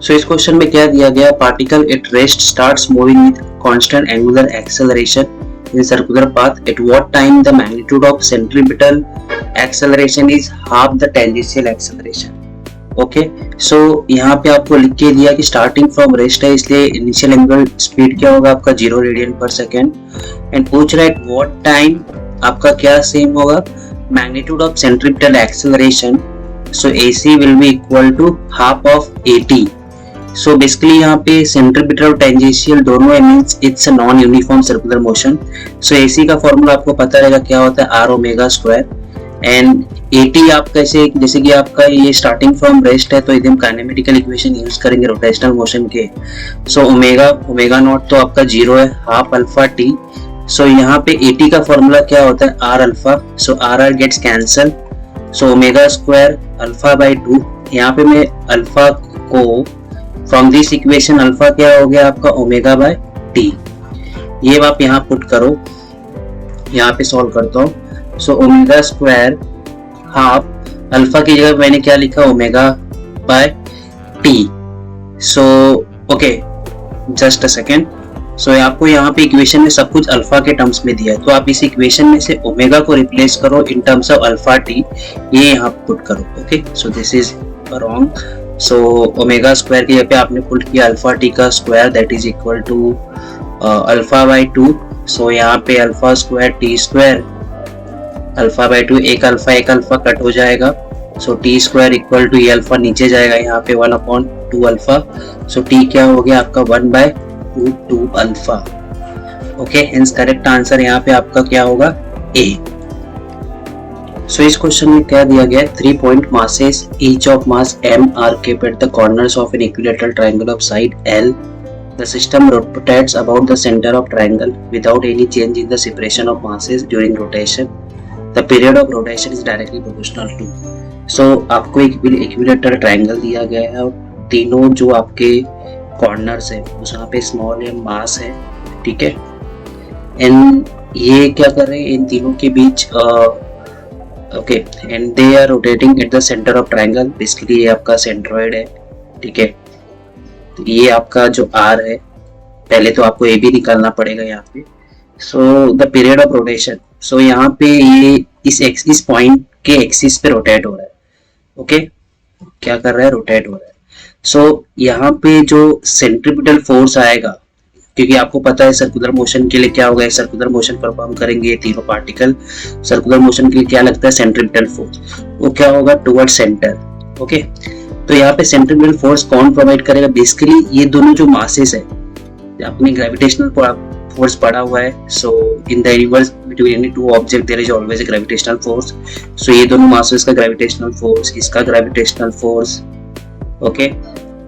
सो इस क्वेश्चन में क्या दिया गया, particle at rest starts moving with constant angular acceleration in circular path. At what time the magnitude of centripetal acceleration is half the tangential acceleration. Okay so यहाँ पे आपको लिख के दिया कि स्टार्टिंग फ्रॉम रेस्ट है, इसलिए इनिशियल एंगुलर स्पीड क्या होगा आपका 0 रेडियन पर सेकेंड, एंड पूछ रहा है एट व्हाट टाइम आपका क्या सेम होगा, magnitude of centripetal acceleration, so AC will be equal to half of AT. So basically यहाँ पे सेंट्रिपिटल और टेंजेंशियल दोनों है, means it's a non uniform circular motion. So AC का फॉर्मूला आपको पता रहेगा क्या होता है, R omega square, and AT आप कैसे, जैसे कि आपका ये स्टार्टिंग फ्रॉम रेस्ट है तो एकदम काइनेमेटिकल इक्वेशन यूज करेंगे रोटेशनल मोशन के. सो ओमेगा नॉट तो आपका 0 है, हाफ अल्फा T. सो यहाँ पे AT का फॉर्मूला क्या होता है, R alpha. So R gets cancel, so omega square alpha by 2. यहाँ पे मैं अल्फा को फ्रॉम दिस इक्वेशन अल्फा क्या हो गया आपका ओमेगा बाय T. ये आप यहाँ पुट करो, यहाँ पे सॉल्व करता हूँ. So omega square half alpha की जगह मैंने क्या लिखा, omega by T. So okay just a second. So आपको यहाँ पे इक्वेशन में सब कुछ अल्फा के टर्म्स में दिया है, तो आप इस इक्वेशन में से ओमेगा को रिप्लेस करो in terms of alpha T, ये यहाँ पुट करो. Okay so this is wrong. So omega square की जगह पे आपने पुट किया अल्फा T का square, that is equal to alpha by 2. So यहाँ पे alpha square T square alpha by 2, एक अल्फा कट हो जाएगा. So T square equal to ये अल्फा नीचे जाएगा, यहाँ पे 1/2 अल्फा. सो T क्या हो गया आपका 1/2 alpha. Okay hence correct answer यहाँ पे आपका क्या होगा, A. सो इस क्वेश्चन में क्या दिया गया है, 3 point masses each of mass M are kept at the corners of an equilateral triangle of side L. The system rotates about the center of triangle without any change in the separation of masses during rotation. The period of rotation is directly proportional to. So आपको एक equilateral triangle दिया गया है और तीनों जो आपके corners है वहाँ पे स्मॉल m मास है, ठीक है. एंड ये क्या कर रहे हैं, इन तीनों के बीच okay and they are rotating at the centre of triangle. Basically ये आपका सेंट्रॉइड है, ठीक है. तो ये आपका जो R है, पहले तो आपको AB निकालना पड़ेगा यहाँ पे. So the period of rotation, so यहाँ पे ये इस पॉइंट के एक्सिस पे रोटेट हो रहा है. ओके क्या कर रहा है, रोटेट हो रहा है. सो यहाँ पे जो सेंट्रिपिटल फोर्स आएगा, क्योंकि आपको पता है सर्कुलर मोशन के लिए क्या होगा, सर्कुलर मोशन परफॉर्म करेंगे ये तीनों पार्टिकल. सर्कुलर मोशन के लिए क्या लगता है, सेंट्रिपिटल फोर्स, वो क्या होगा टुवर्ड सेंटर. ओके तो यहाँ पे सेंट्रिपिटल फोर्स कौन प्रोवाइड करेगा, बेसिकली ये दोनों जो मासेस है, अपनी ग्रेविटेशनल फोर्स पड़ा हुआ है. So in the universe between any two object there is always a gravitational force. So ये दोनों मासेस का ग्रेविटेशनल फोर्स, इसका ग्रेविटेशनल फोर्स, ओके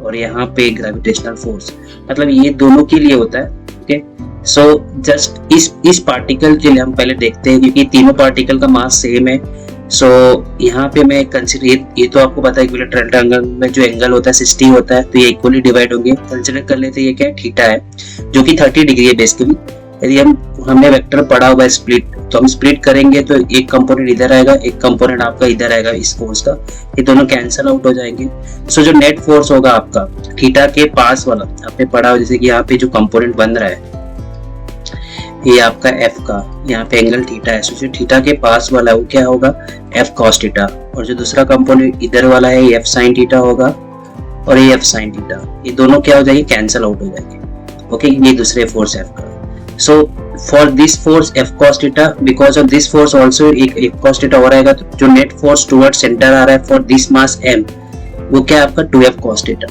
और यहाँ पे ग्रेविटेशनल फोर्स, मतलब ये दोनों के लिए होता है. ओके सो जस्ट इस पार्टिकल के लिए हम पहले देखते हैं, क्योंकि तीनों पार्टिकल का मास सेम है. सो यहाँ पे मैं कंसिडर, ये तो आपको पता है इक्विलेटरल ट्रायंगल में जो एंगल होता है 60 होता है, तो ये इक्वली डिवाइड होंगे. कंसिडर कर लेते हैं ये क्या है, थीटा है, जो कि 30 डिग्री है बेसिकली. यदि हमने वेक्टर पढ़ा हुआ है स्प्लिट, तो हम स्प्लिट करेंगे तो एक कंपोनेंट इधर आएगा, एक कंपोनेंट आपका इधर आएगा इस फोर्स का, ये दोनों कैंसिल आउट हो जाएंगे. सो जो नेट फोर्स होगा आपका थीटा के पास वाला, आपने पढ़ा हो जैसे कि यहाँ पे जो कंपोनेंट बन रहा है ये आपका F का, यहाँ पे एंगल थीटा है. सो जो थीटा के पास वाला है वो क्या होगा, F cos थीटा, और जो दूसरा कंपोनेंट इधर वाला है ये F sin थीटा होगा और ये F sin थीटा, ये दोनों क्या हो जाएंगे, कैंसिल आउट हो जाएंगे. ओके ये दूसरे फोर्स F का. So for this force F cos theta, because of this force also एक F cos theta हो रहेगा, तो जो net force towards center आ रहा है for this mass M, वो क्या आपका 2F cos theta.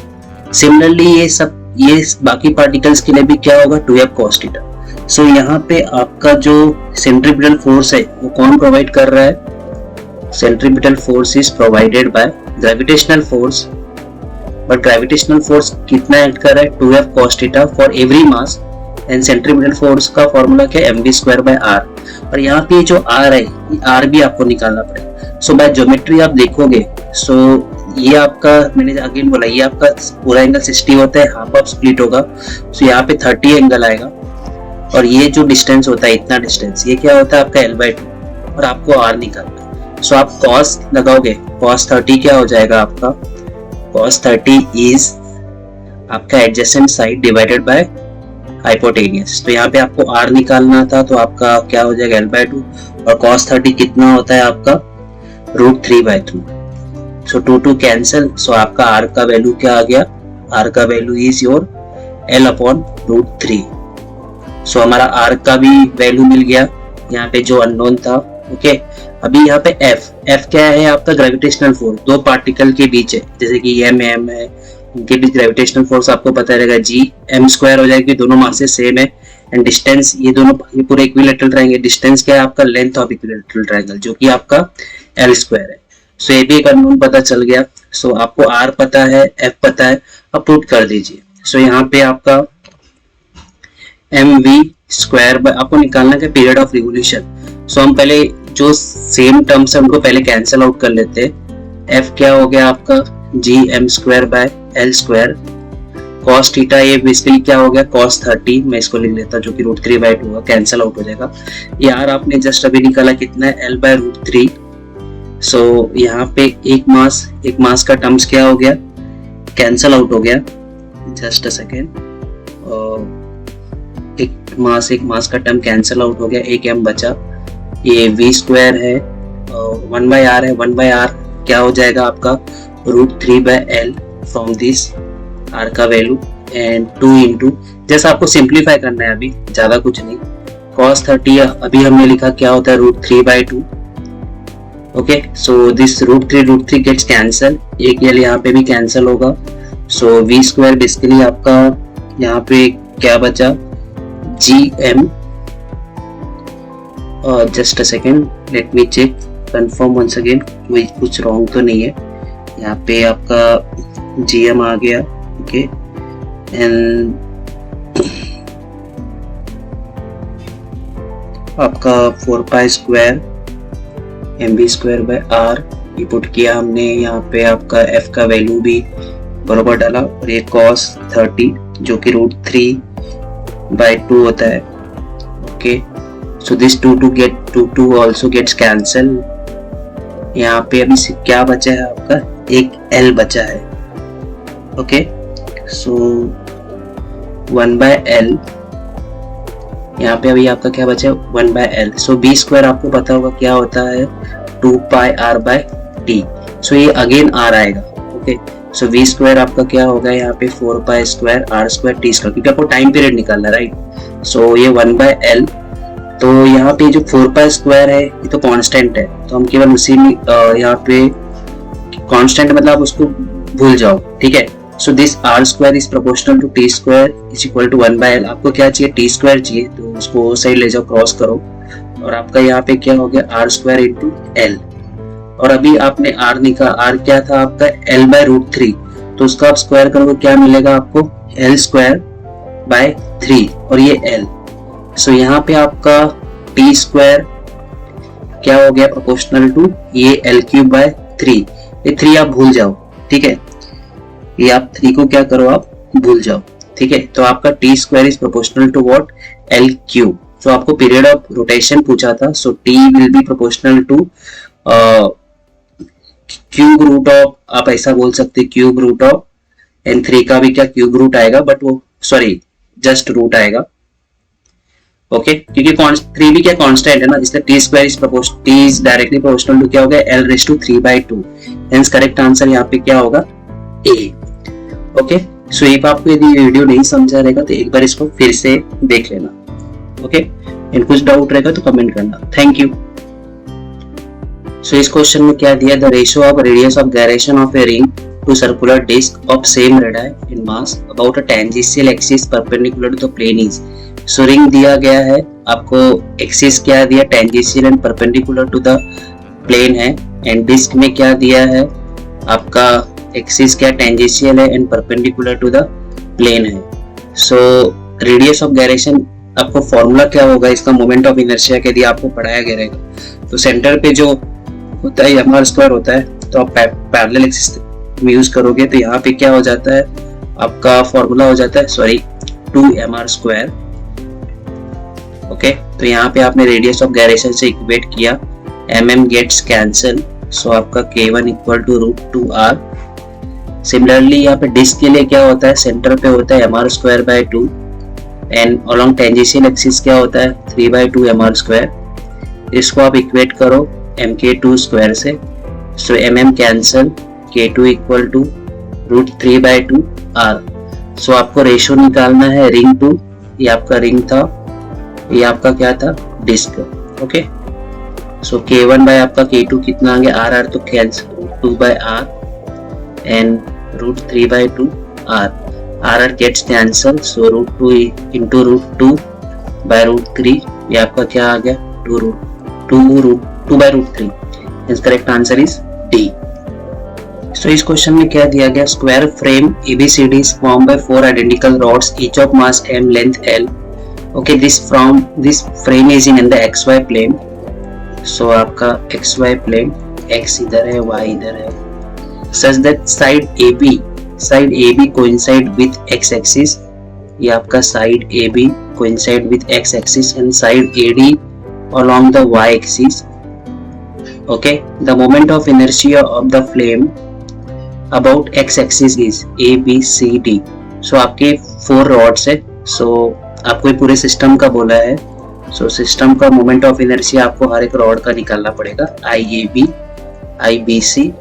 Similarly ये बाकी particles के लिए भी क्या होगा 2F cos theta. So यहाँ पे आपका जो centripetal force है वो कौन प्रोवाइड कर रहा है, centripetal force is provided by gravitational force, but gravitational force कितना ऐड कर रहा है 2F cos theta for every mass. And centripetal force का फॉर्मूला क्या है, mv²/r. और यहाँ पे जो r है, r भी आपको निकालना पड़ेगा. सो बाय ज्योमेट्री आप देखोगे, सो ये आपका, मैंने अगेन बोला, ये आपका पूरा एंगल 60 होता है, हाफ ऑफ स्प्लिट होगा. सो यहाँ पे 30 एंगल आएगा, और ये जो डिस्टेंस होता है, इतना डिस्टेंस, ये क्या होता है आपका L/2, और आपको r निकालना है. सो आप cos लगाओगे, cos 30 क्या हो जाएगा आपका, cos 30 इज आपका adjacent side divided by hypotenuse. तो यहाँ पे आपको r निकालना था, तो आपका क्या हो जाएगा l/2, और cos 30 कितना होता है आपका √3/2। सो 2 कैंसिल, सो आपका r का वैल्यू क्या आ गया, r का वैल्यू इज योर l/√3। सो हमारा r का भी वैल्यू मिल गया यहाँ पे जो अननोन था। ओके, अभी यहाँ पे f क्या है आपका ग्रेविटेशनल फोर्स, दो पार्टिकल के बीच है, जैसे कि m है, इनके बीच ग्रेविटेशनल फोर्स आपको पता रहेगा G(m²) हो जाएगी, दोनों मासेस सेम है। एंड डिस्टेंस, ये पूरे इक्विलैटरल ट्रायंगल, डिस्टेंस क्या है आपका लेंथ ऑफ इक्विलैटरल ट्रायंगल, जो कि आपका l² है। सो ये भी एक अननोन पता चल गया। सो आपको r पता है, f पता है, अब पुट कर दीजिए। सो यहाँ पे आपका mv² आपको निकालना है पीरियड ऑफ रिवोल्यूशन। सो हम पहले जो सेम टर्म्स है उनको पहले कैंसिल आउट कर लेते हैं। f क्या हो गया आपका Gm²/L², cos थीटा ये बेसिकली क्या हो गया cos 30, मैं इसको लिख लेता जो कि √3/2 होगा, कैंसिल आउट हो जाएगा। ये r आपने जस्ट अभी निकाला कितना है l/√3। सो यहाँ पे एक मास का टर्म्स क्या हो गया, कैंसिल आउट हो गया। जस्ट अ सेकेंड, एक मास का टर्म कैंसिल आउट हो गया, एक m बचा, ये v² है, 1/r है, 1/r क्या हो जाएगा आपका √3/L फ्रॉम दिस r का वैल्यू, एंड 2 इंटू, जैसा आपको सिंप्लीफाई करना है, अभी ज्यादा कुछ नहीं। cos 30 अभी हमने लिखा क्या होता है √3/2। Okay, so this √3 gets cancel, एक L यहाँ पे भी कैंसल होगा। सो v² बेसिकली आपका यहाँ पे क्या बचा Gm, just a second, let me check confirm once again, कुछ रॉन्ग तो नहीं है। यहाँ पे आपका Gm आ गया। ओके, एंड आपका 4π² mv²/r ये पुट किया हमने। यहाँ पे आपका f का वैल्यू भी बराबर डाला, और ये cos 30 जो कि √3/2 होता है। Okay, so this 2 also gets cancel। यहाँ पे अभी क्या बचा है आपका, एक L बचा है। ओके, सो 1/L, यहाँ पे अभी आपका क्या बचा है 1/L। सो b² आपको पता होगा क्या होता है 2πr/t। सो ये अगेन r आएगा। ओके, सो v² आपका क्या होगा यहाँ पे 4π² r²t², क्योंकि आपको टाइम पीरियड निकालना, राइट। सो ये 1/L, तो यहाँ पे जो 4π² है ये तो कांस्टेंट है, तो हम केवल उसी में यहाँ पे कांस्टेंट मतलब आप उसको भूल जाओ, ठीक है। So this r² is proportional to t² is equal to 1/L। आपको क्या चाहिए t² चाहिए, तो उसको सही ले जाओ, क्रॉस करो, और आपका यहाँ पे क्या हो गया r² इंटू L। और अभी आपने r क्या था आपका l/√3, तो उसका आप स्क्वायर करोगे क्या मिलेगा आपको l²/3, और ये L। सो यहाँ पे आपका t² क्या हो गया प्रोपोर्शनल टू ये l³/3, ये 3 आप भूल जाओ, ठीक है, ये आप 3 को क्या करो आप भूल जाओ, ठीक है। तो आपका t² is proportional to what l³। So आपको पीरियड ऑफ रोटेशन पूछा था, so t will be proportional to cube root of, आप ऐसा बोल सकते क्यूब रूट ऑफ, एंड 3 का भी क्या क्यूब रूट आएगा, बट वो सॉरी जस्ट रूट आएगा। ओके, क्योंकि 3 भी क्या कांस्टेंट है ना, इसलिए t² is directly proportional to क्या हो गया l�3/2। हेंस करेक्ट आंसर यहाँ पे क्या होगा A। ओके, सो इफ आपको यदि वीडियो नहीं समझा रहेगा तो एक बार इसको फिर से देख लेना। ओके, इन कुछ डाउट रहेगा तो कमेंट करना। Thank you. सो इस क्वेश्चन में क्या दिया, the ratio of radius of gyration of a ring to circular disc of same radius in mass about a tangential axis perpendicular to the plane is. So ring दिया गया है, आपको axis क्या दिया tangential and perpendicular to the plane है, and disc में क्या दिया है आपका एक्सिस क्या टेंजेंशियल है and perpendicular to the plane है। सो रेडियस ऑफ गायरेशन आपको फॉर्मूला क्या होगा इसका, मोमेंट ऑफ इनर्शिया के यदि आपको पढ़ाया गया रहेगा तो सेंटर पे जो होता है mr² होता है, तो आप पैरेलल एक्सिस में यूज करोगे तो यहाँ पे क्या हो जाता है आपका फॉर्मूला हो जाता है 2mr²। ओके, तो यहाँ पे आपने रेडियस ऑफ गायरेशन से इक्वेट किया, mm गेट्स कैंसल, सो आपका k1 equal to √2r। Similarly यहाँ पे डिस्क के लिए क्या होता है, सेंटर पे होता है mr²/2 and along tangential axis क्या होता है 3/2 mr²। इसको आप इक्वेट करो mk2 स्क्वायर से, so mm cancel, k2 equal to √3/2 r। So आपको रेशियो निकालना है रिंग टू, ये आपका रिंग था, ये आपका क्या था डिस्क। ओके, सो k1 बाय आपका k2 कितना आ गया r तो cancel √2/r and √3/2 r gets cancel, so √2 into √2 by √3, ये आपका क्या आ गया 2/√3। Hence correct answer is D। So इस क्वेश्चन में क्या दिया गया, square frame ABCD is formed by 4 identical rods each of mass m length L। Okay, this frame is in the XY plane। So आपका XY plane, X इधर है, Y इधर है, such that side AB coincide with X axis, ये आपका side AB coincide with X axis and side AD along the Y axis। Okay, the moment of inertia of the flame about X axis is A B C D। So आपके 4 rods है, so आपको पूरे system का बोला है, so system का moment of inertia आपको हर एक रॉड का निकालना पड़ेगा, IAB, IBC,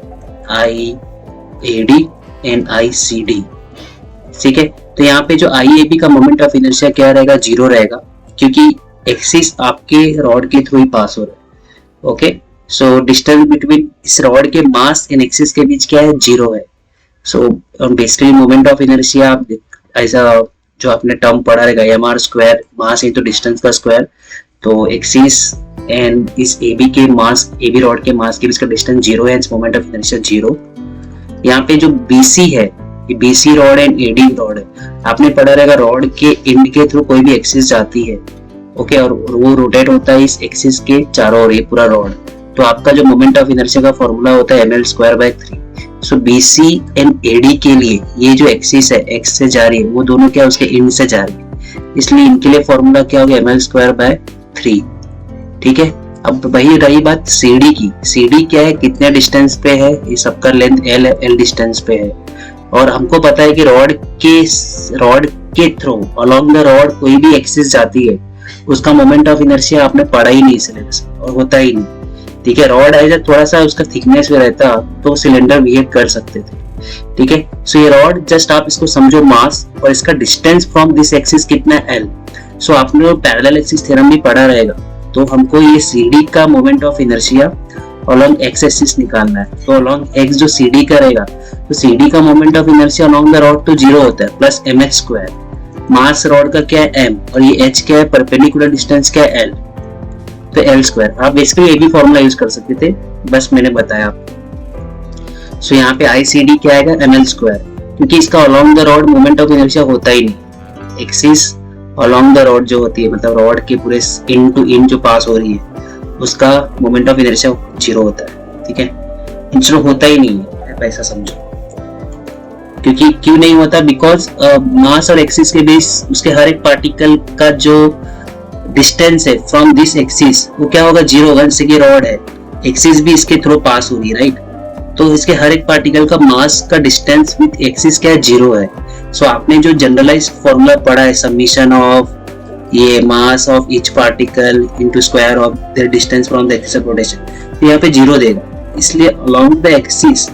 IAD and ICD। ठीक है, तो यहाँ पे जो IAB का मोमेंट ऑफ इनर्शिया क्या रहेगा, 0 रहेगा, क्योंकि एक्सिस आपके रॉड के थ्रू ही पास हो रहा है। ओके, सो डिस्टेंस बिटवीन इस रॉड के मास एंड एक्सिस के बीच क्या है, 0 है। So basically moment of inertia आप ऐसा जो आपने टर्म पढ़ा रहेगा mr², मास इंटू डिस्टेंस का स्क्वायर, तो एक्सिस एंड इस AB के मास, AB रॉड के मास के बीच का डिस्टेंस 0 है, मोमेंट ऑफ इनर्शिया 0। यहाँ पे जो BC है, ये BC rod and AD rod है, आपने पढ़ा रहेगा रॉड के एंड के थ्रू कोई भी एक्सिस जाती है, ओके, और वो रोटेट होता है इस एक्सिस के चारों ओर, ये पूरा रॉड, तो आपका जो मोमेंट ऑफ इनर्शिया का फॉर्मूला होता है ml²/3। So BC and AD के लिए ये जो एक्सिस है X से जा रही है, वो दोनों क्या उसके एंड से जा रही है, इसलिए इनके लिए फॉर्मूला क्या हो गया ml²/3। ठीक है, अब वही रही बात CD की, CD क्या है, कितने डिस्टेंस पे है, ये सबका लेंथ L डिस्टेंस पे है, और हमको पता है कि रॉड के थ्रू अलोंग द रॉड कोई भी एक्सिस जाती है, उसका मोमेंट ऑफ इनर्शिया आपने पढ़ा ही नहीं सिलेबस में और होता ही नहीं। ठीक है, रॉड ऐसा थोड़ा सा उसका थिकनेस में रहता तो सिलेंडर बिहेव कर सकते थे। ठीक है, सो ये रॉड जस्ट आप इसको समझो मास, और इसका डिस्टेंस फ्रॉम दिस एक्सिस कितना है L। सो आपने पैरेलल एक्सिस थ्योरम भी पढ़ा रहेगा, तो हमको ये CD का moment of inertia along X axis निकालना है, तो अलोंग X जो CD का रहेगा, तो CD का moment of inertia along the rod तो 0 होता है, प्लस mh², मास रॉड का क्या है m, और ये h क्या है, परपेंडिकुलर डिस्टेंस क्या है L, तो L²। आप बेसिकली ये भी फॉर्मूला यूज कर सकते थे, बस मैंने बताया आपको। सो यहाँ पे ICD क्या आएगा, ml², क्योंकि इसका along the rod moment of inertia होता ही नहीं, एक्सिस अलोंग द रॉड जो होती है, मतलब रॉड के पूरे इन टू इन जो पास हो रही है, उसका मोमेंट ऑफ इनर्शिया 0 होता है। ठीक है, इंस्टेंट होता ही नहीं है, ऐसा समझो। क्योंकि क्यों नहीं होता, बिकॉज मास और एक्सिस के बीच उसके हर एक पार्टिकल का जो डिस्टेंस है फ्रॉम दिस एक्सिस, वो क्या होगा, 0 होगा, जैसे कि रॉड है, एक्सिस भी इसके थ्रू पास हो रही है, राइट, तो इसके हर एक पार्टिकल का मास का डिस्टेंस विद एक्सिस क्या है, 0 है। सो आपने जो जनरलाइज्ड फॉर्मूला पढ़ा है, समीशन ऑफ ये mass of each particle into square of their distance from the axis of rotation, तो यहाँ पे 0 देगा, इसलिए अलोंग द एक्सिस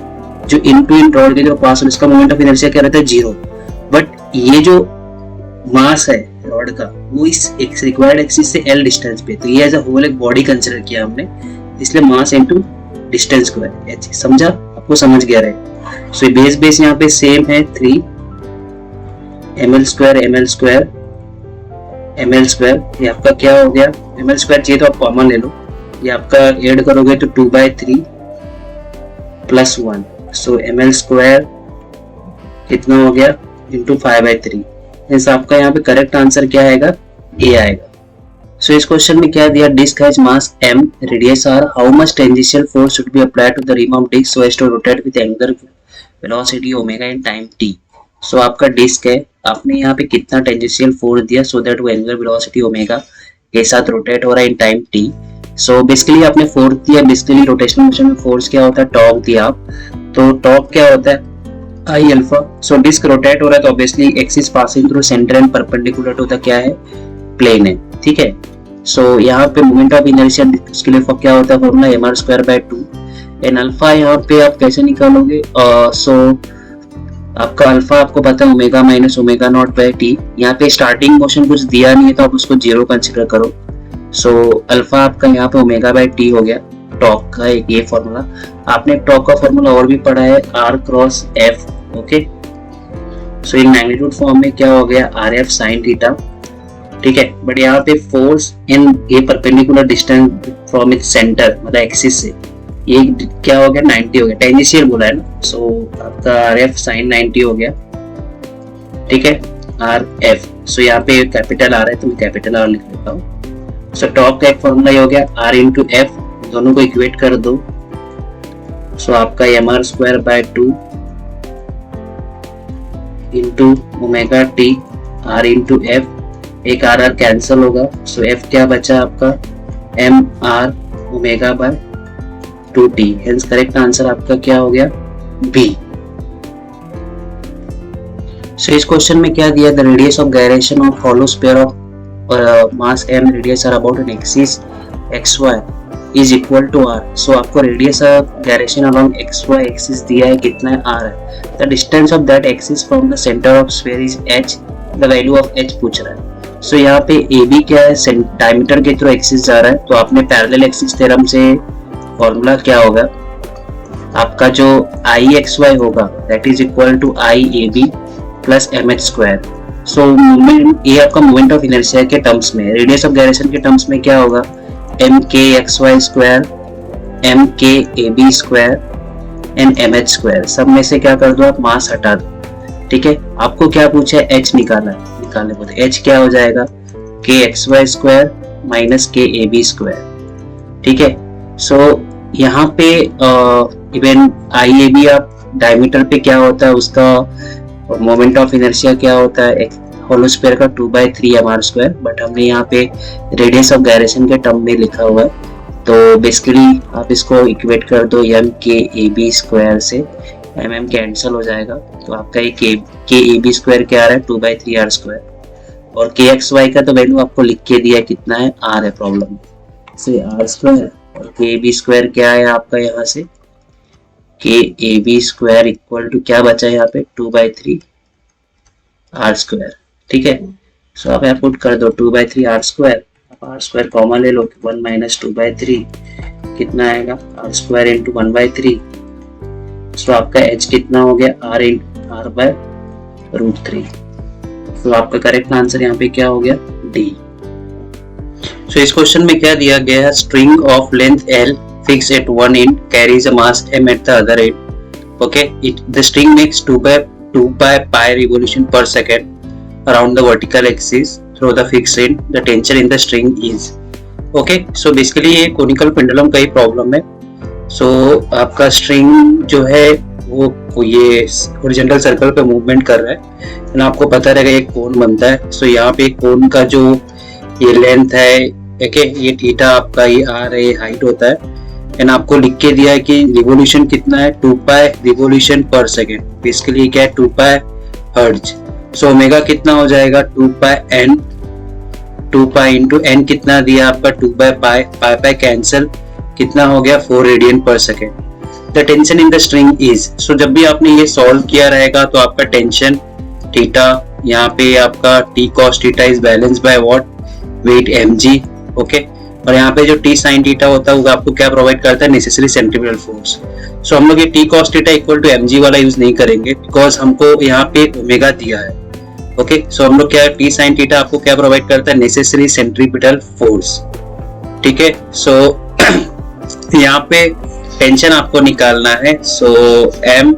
जो इन टू इन रॉड के जो पास हो, इसका मोमेंट ऑफ इनर्शिया क्या रहता है, 0। बट ये जो मास है रॉड का, वो इस रिक्वायर्ड एक्सिस से L डिस्टेंस पे, तो ये एज अ होल एक बॉडी कंसीडर किया हमने, इसलिए मास इनटू डिस्टेंस स्क्वायर, समझा, आपको समझ गया रहे। सो बेस यहाँ पे सेम है, 3 ml², ये आपका क्या हो गया, ml² चाहिए तो आप कॉमन ले लो, ये आपका ऐड करोगे तो 2/3 प्लस 1, सो ml² कितना हो गया, इंटू 5/3। इस आपका यहाँ पे करेक्ट आंसर क्या आएगा, A आएगा। सो इस क्वेश्चन में क्या दिया, disc has mass m, radius r, how much tangential force should be applied to the rim of disc so as to rotate with angular velocity omega in time t। So आपका disc है, आपने यहाँ पे कितना tangential force दिया so that वो angular velocity omega के साथ रोटेट हो रहा है इन टाइम t। सो बेसिकली आपने फोर्स दिया, बेसिकली रोटेशनल मोशन में फोर्स क्या होता है, टॉर्क दिया आप, तो टॉर्क क्या होता है, I alpha. So disc rotate हो रहा है तो obviously axis passing through centre and perpendicular to the क्या है, प्लेन है, ठीक है। सो यहाँ पे मोमेंट ऑफ इनर्शिया उसके लिए क्या होता है फॉर्मूला mr²/2 एन अल्फा। यहाँ पे आप कैसे निकालोगे, सो आपका अल्फा आपको पता है omega minus omega naught by T. यहाँ पे स्टार्टिंग मोशन कुछ दिया नहीं है तो आप उसको 0 कंसिडर करो। सो अल्फा आपका यहाँ पे ओमेगा बाय टी हो गया, टॉर्क का एक ये फॉर्मूला। आपने टॉर्क का फॉर्मूला और भी पढ़ा है, r cross f, okay. So in magnitude form में क्या हो गया, rf sin थीटा, ठीक है। बट यहाँ पे फोर्स इन ये perpendicular distance from its centre मतलब एक्सिस से ये क्या हो गया, 90 हो गया, टेंजेंशियल बोला है ना। सो आपका rf sin 90 हो गया, ठीक है, rf। सो यहाँ पे कैपिटल R है तो मैं कैपिटल R लिख देता हूँ। सो टॉर्क का एक फॉर्मूला ये हो गया r इंटू एफ, दोनों को इक्वेट कर दो। सो आपका mr²/2 into omega T r into F, एक आर आर कैंसिल होगा। सो एफ क्या बचा आपका, M R omega by 2t। Hence correct answer आपका क्या हो गया, बी। सो इस क्वेश्चन में क्या दिया, the radius of gyration of hollow sphere of mass m radius R about an axis xy is equal to r। So आपको radius of gyration along xy axis दिया है, कितना है, r है। The distance of that axis from the centre of sphere is h, the value of h पूछ रहा है। सो यहाँ पे ए बी क्या है, डायमीटर के थ्रू एक्सिस जा रहा है तो आपने पैरेलल एक्सिस थ्योरम से फॉर्मूला क्या होगा, आपका जो आई एक्स वाई होगा that is equal to I A B plus M H square. So moment ये आपका मोमेंट ऑफ इनर्शिया के टर्म्स में, रेडियस ऑफ गायरेशन के टर्म्स में क्या होगा, एम के x Y square M K A B square and M H square. सब में से क्या कर दो आप, मास हटा दो, ठीक है। आपको क्या पूछा है, एच निकालना है, निकालने को एच क्या हो जाएगा, के एक्स वाई स्क्वायर माइनस के ए बी स्क्वायर, ठीक है। सो यहाँ पे इवन आई ए बी आप डायमीटर पे क्या होता है उसका मोमेंट ऑफ इनर्शिया क्या होता है, होलो स्फीयर का 2/3 mr², बट हमने यहाँ पे रेडियस ऑफ गायरेशन के टर्म में लिखा हुआ है तो बेसिकली आप इसको इक्वेट कर दो M K A B square से, एम एम कैंसिल हो जाएगा तो आपका ये के ए बी स्क्वायर क्या आ रहा है, 2/3 r², और के एक्स वाई का तो वैल्यू आपको लिख के दिया है, कितना है, r है प्रॉब्लम से r² और के ए बी स्क्वायर क्या है आपका, यहाँ से K A B square equal to क्या बचा है यहाँ पे, 2/3 r², ठीक है। सो आप यहाँ पुट कर दो 2/3 r², आप r² कॉमन ले लो, 1 माइनस 2/3 कितना आएगा, r² इंटू 1/3। सो आपका h कितना हो गया, r/√3। तो आपका करेक्ट आंसर यहाँ पे क्या हो गया, डी। सो इस क्वेश्चन में क्या दिया गया है, string of length L fixed at one end carries a mass m at the other end. Okay, the string makes 2 by pi revolution per second around the vertical axis through the fixed end. The tension in the string is. Okay, so basically ये conical pendulum का ही problem है। So आपका string जो है वो ये horizontal circle पे movement कर रहा है, तो आपको पता रहेगा एक कोन बनता है। सो यहाँ पे कोन का जो ये लेंथ है, ओके, ये थीटा आपका ये आर है, हाइट होता है, एंड आपको लिख के दिया है कि रिवोल्यूशन कितना है, 2 पाई रिवोल्यूशन पर सेकेंड, बेसिकली क्या है, 2 पाई हर्ट्ज। सो ओमेगा कितना हो जाएगा, 2 पाई एन, 2 पाई इंटू एन कितना दिया आपका, 2 by pi, pi pi cancel, कितना हो गया, 4 रेडियन पर second. The tension in the string is. So जब भी आपने ये सॉल्व किया रहेगा तो आपका टेंशन थीटा, यहाँ पे आपका T cos theta is balance by what, weight mg, okay. और यहाँ पे जो टी साइन थीटा होता है वो आपको क्या प्रोवाइड करता है, नेसेसरी सेंट्रीफ्यूगल फोर्स। सो हम लोग ये T cos theta equal to mg वाला यूज नहीं करेंगे बिकॉज हमको यहाँ पे ओमेगा दिया है, ओके। सो हम लोग क्या, टी साइन थीटा आपको क्या प्रोवाइड करता है, नेसेसरी सेंट्रीपिटल फोर्स, ठीक है। सो यहाँ पे टेंशन आपको निकालना है। सो m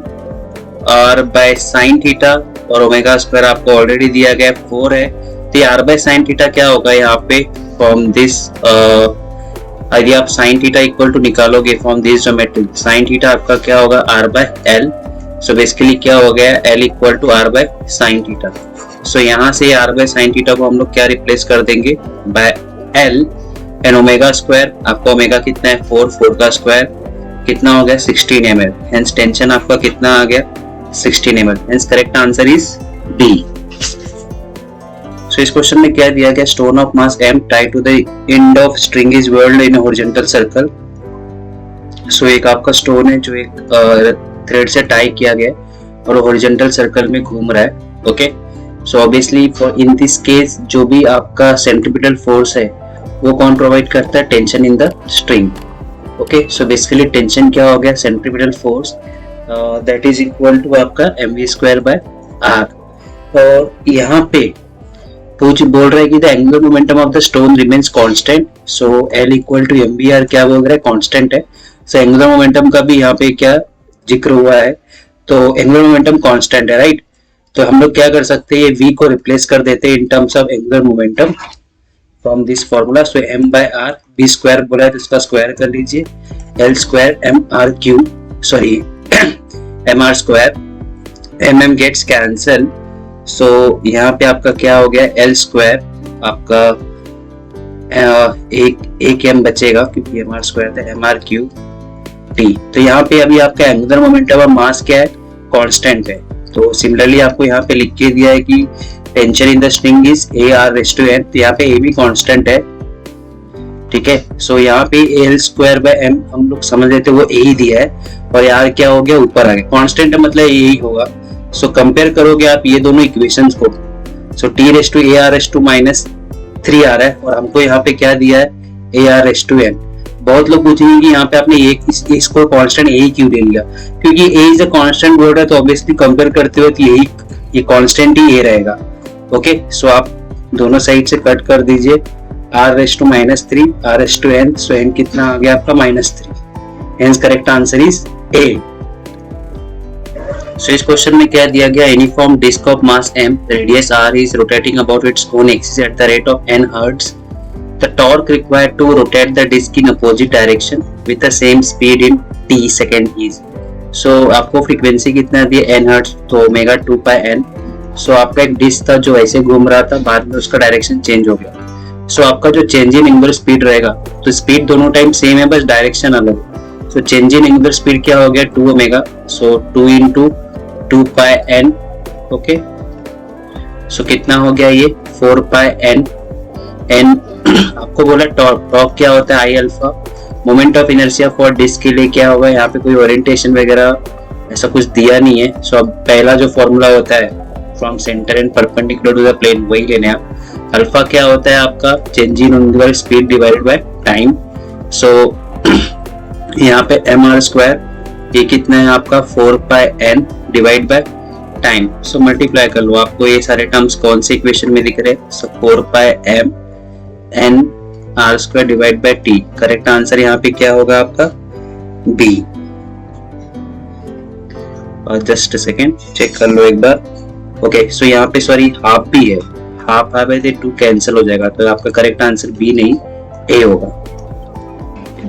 r by sine theta और ओमेगा स्क्वायर आपको ऑलरेडी दिया गया 4 है, तो r बाय साइन थीटा क्या होगा यहाँ पे, फ्रॉम दिस यदि आप साइन थीटा इक्वल टू निकालोगे from this geometry, sine theta आपका क्या होगा, r by l। So basically क्या हो गया, l equal to r by sine theta. So यहाँ से r बाय साइन थीटा को हम लोग क्या रिप्लेस कर देंगे, by l, and omega square, आपका ओमेगा कितना है, 4 का स्क्वायर कितना हो गया, 16 mm। हेंस टेंशन आपका कितना आ गया, 16 ml. Hence correct answer is D. So इस क्वेश्चन में क्या दिया गया, stone of mass m tied to the end of string is whirled in a horizontal circle. So एक आपका स्टोन है जो एक थ्रेड से टाई किया गया और हॉरिजॉन्टल सर्कल में घूम रहा है. Okay, so obviously for in this case जो भी आपका सेंट्रीपिटल फोर्स है वो कौन प्रोवाइड करता है, tension in the string. Okay, so basically tension क्या हो गया, centripetal force that is equal to आपका mv²/r. और यहाँ पे बोल रहा है कि the angular momentum of the stone remains constant. So L equal to mvr क्या बोल रहा है, कांस्टेंट है. सो एंगुलर मोमेंटम का भी यहाँ पे क्या जिक्र हुआ है, तो एंगुलर मोमेंटम कांस्टेंट है, राइट. तो हम लोग क्या कर सकते हैं, ये v को रिप्लेस कर देते हैं इन terms of angular momentum from this formula. So m/r, b square बोला है तो इसका स्क्वायर कर लीजिए, L² mr², mm gets cancel. सो यहाँ पे आपका क्या हो गया, L² आपका एक m बचेगा क्योंकि mr² था, mr³t. तो यहाँ पे अभी आपका एंगुलर मोमेंटम ऑफ मास क्या है, कांस्टेंट है. तो सिमिलरली आपको यहाँ पे लिख के दिया है कि tension in the string is AR/n. तो यहाँ पे A भी कांस्टेंट है, ठीक है. सो यहाँ पे L²/m हम लोग समझ लेते वो A ही दिया है और यार क्या हो गया, ऊपर आ गया. कांस्टेंट मतलब A ही होगा. सो कंपेयर करोगे आप ये दोनों इक्वेशंस को, सो T⁻⁴ आ रहा है और हमको यहाँ पे क्या दिया है, AR/n. बहुत लोग पूछेंगे कि यहाँ पे आपने इसको कांस्टेंट A क्यों ले लिया, क्योंकि A is a constant word है तो ऑब्वियसली कंपेयर करते हुए तो ये कांस्टेंट ही A रहेगा. ओके, सो आप दोनों साइड से कट कर दीजिए, R⁻³ R⁻n. सो n कितना आ गया आपका -3. Hence correct answer is A. So इस क्वेश्चन में क्या दिया गया, uniform disc of mass m, radius r is rotating about its own axis at the rate of n hertz. The torque required to rotate the disc in opposite direction with the same speed in t second is. So आपको frequency कितना दिया, n hertz, तो omega 2πn. सो आपका एक disc था जो ऐसे घूम रहा था, बाद में उसका डायरेक्शन चेंज हो गया. सो आपका जो चेंज इन एंगुलर स्पीड रहेगा, तो स्पीड दोनों टाइम सेम है, बस डायरेक्शन अलग. So change in angular speed क्या हो गया, 2 ओमेगा. सो 2 × 2πn. ओके, सो कितना हो गया ये 4πn. n आपको बोला टॉर्क क्या होता है, I alpha. Moment of inertia for disc के लिए क्या होगा, यहाँ पे कोई ओरिएंटेशन वगैरह ऐसा कुछ दिया नहीं है. सो अब पहला जो फॉर्मूला होता है from centre and perpendicular to the plane वही लेने आप. अल्फा क्या होता है आपका, change in angular speed divided by time. So यहाँ पे mr² ये कितना है आपका 4πn divide by time. So multiply कर लो, आपको ये सारे टर्म्स कौन से इक्वेशन में दिख रहे हैं. सो 4πm n r² divide by t. Correct answer यहाँ पे क्या होगा आपका B. और जस्ट सेकेंड चेक कर लो एक बार. ओके, सो यहाँ पे सॉरी हाफ भी है, हाफ है तो 2 कैंसिल हो जाएगा, तो आपका करेक्ट आंसर B नहीं A होगा.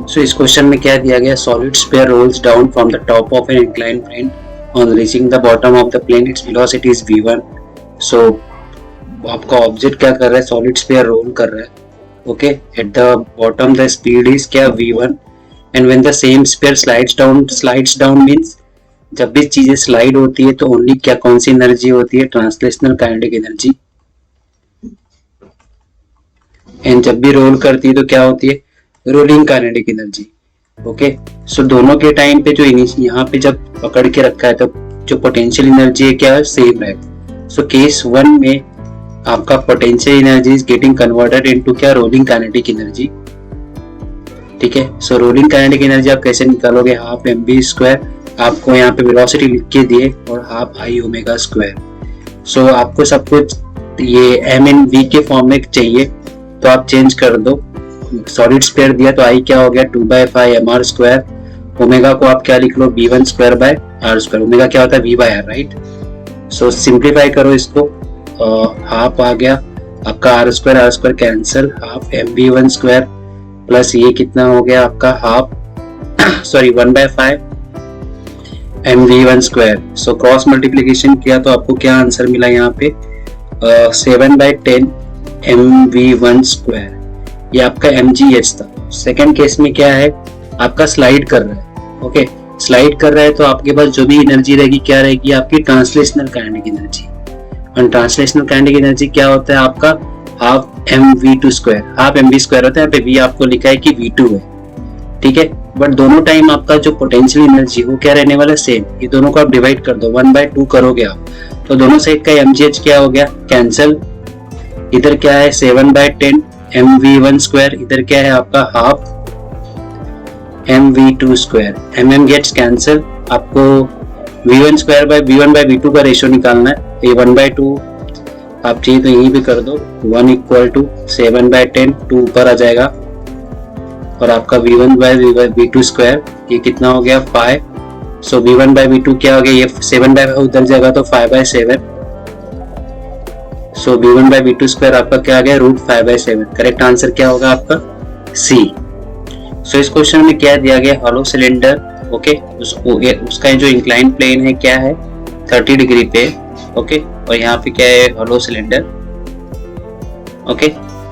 सो इस क्वेश्चन में क्या दिया गया, solid sphere rolls down from the top of an inclined plane. On reaching the bottom of the plane, its velocity is v1. So आपका ऑब्जेक्ट क्या कर रहा है, सॉलिड स्फीयर रोल कर रहा है. Okay, at the bottom the speed is क्या v1. And when the same sphere slides down means जब भी चीजें स्लाइड होती है तो ओनली क्या कौन सी एनर्जी होती है, ट्रांसलेशनल काइनेटिक एनर्जी. एंड जब भी रोल करती है तो क्या होती है, रोलिंग काइनेटिक एनर्जी. ओके, सो दोनों के टाइम पे जो यहाँ पे जब पकड़ के रखा है तो जो पोटेंशियल एनर्जी है क्या सेम रहेगा. सो केस 1 में आपका potential energy is getting converted into क्या, रोलिंग काइनेटिक एनर्जी. ठीक है, सो रोलिंग काइनेटिक एनर्जी आप कैसे निकालोगे, हाफ mv². आपको यहाँ पे वेलोसिटी लिख के दिए और हाफ i⍵². सो आपको सब कुछ ये m इन v के फॉर्म में चाहिए तो आप चेंज कर दो. सॉलिड स्फीयर दिया तो i क्या हो गया 2/5 mr². ओमेगा को आप क्या लिख लो, v1²/r². ओमेगा क्या होता है, v/r, राइट. सो सिंप्लीफाई करो इसको, हाफ आ गया आपका r² cancel, half mv1² plus ये कितना हो गया आपका half sorry 1/5 mv1². So cross multiplication किया तो आपको क्या आंसर मिला यहाँ पे 7/10 mv1². ये आपका mgh था. सेकेंड केस में क्या है, आपका स्लाइड कर रहा है. ओके, स्लाइड कर रहा है तो आपके पास जो भी एनर्जी रहेगी क्या रहेगी, आपकी ट्रांसलेशनल काइनेटिक एनर्जी। और ट्रांसलेशनल काइनेटिक एनर्जी क्या होता है आपका, half M V two square, half M V square होता है। यहाँ पे वी आपको लिखा है कि V2 है, ठीक है। बट दोनों टाइम आपका जो पोटेंशियल एनर्जी वो क्या रहने वाला, सेम। ये दोनों को आप डिवाइड कर दो, 1/2 करोगे आप, तो दोनों साइड का mgh क्या हो गया, कैंसल। इधर क्या है 7/10 mv1 स्क्वायर, इधर क्या है आपका half mv2 square, mm gets cancel. आपको v1 स्क्वायर बाय v1/v2 का रेशियो निकालना है, ये 1/2 आप चाहिए तो यहीं भी कर दो, 1 इक्वल टू 7/10, 2 ऊपर आ जाएगा, और आपका v1/v2 स्क्वायर ये कितना हो गया 5। सो v1/v2 क्या हो गया, ये 7/5 उधर जाएगा तो 5/7। सो v1/v2 स्क्वायर आपका क्या आ गया, √5/7। करेक्ट आंसर क्या होगा आपका C। सो इस क्वेश्चन में क्या दिया गया, हॉलो सिलेंडर, ओके, उसका जो इंक्लाइन प्लेन है क्या है 30 डिग्री पे, ओके, और यहाँ पे क्या है hollow cylinder, okay,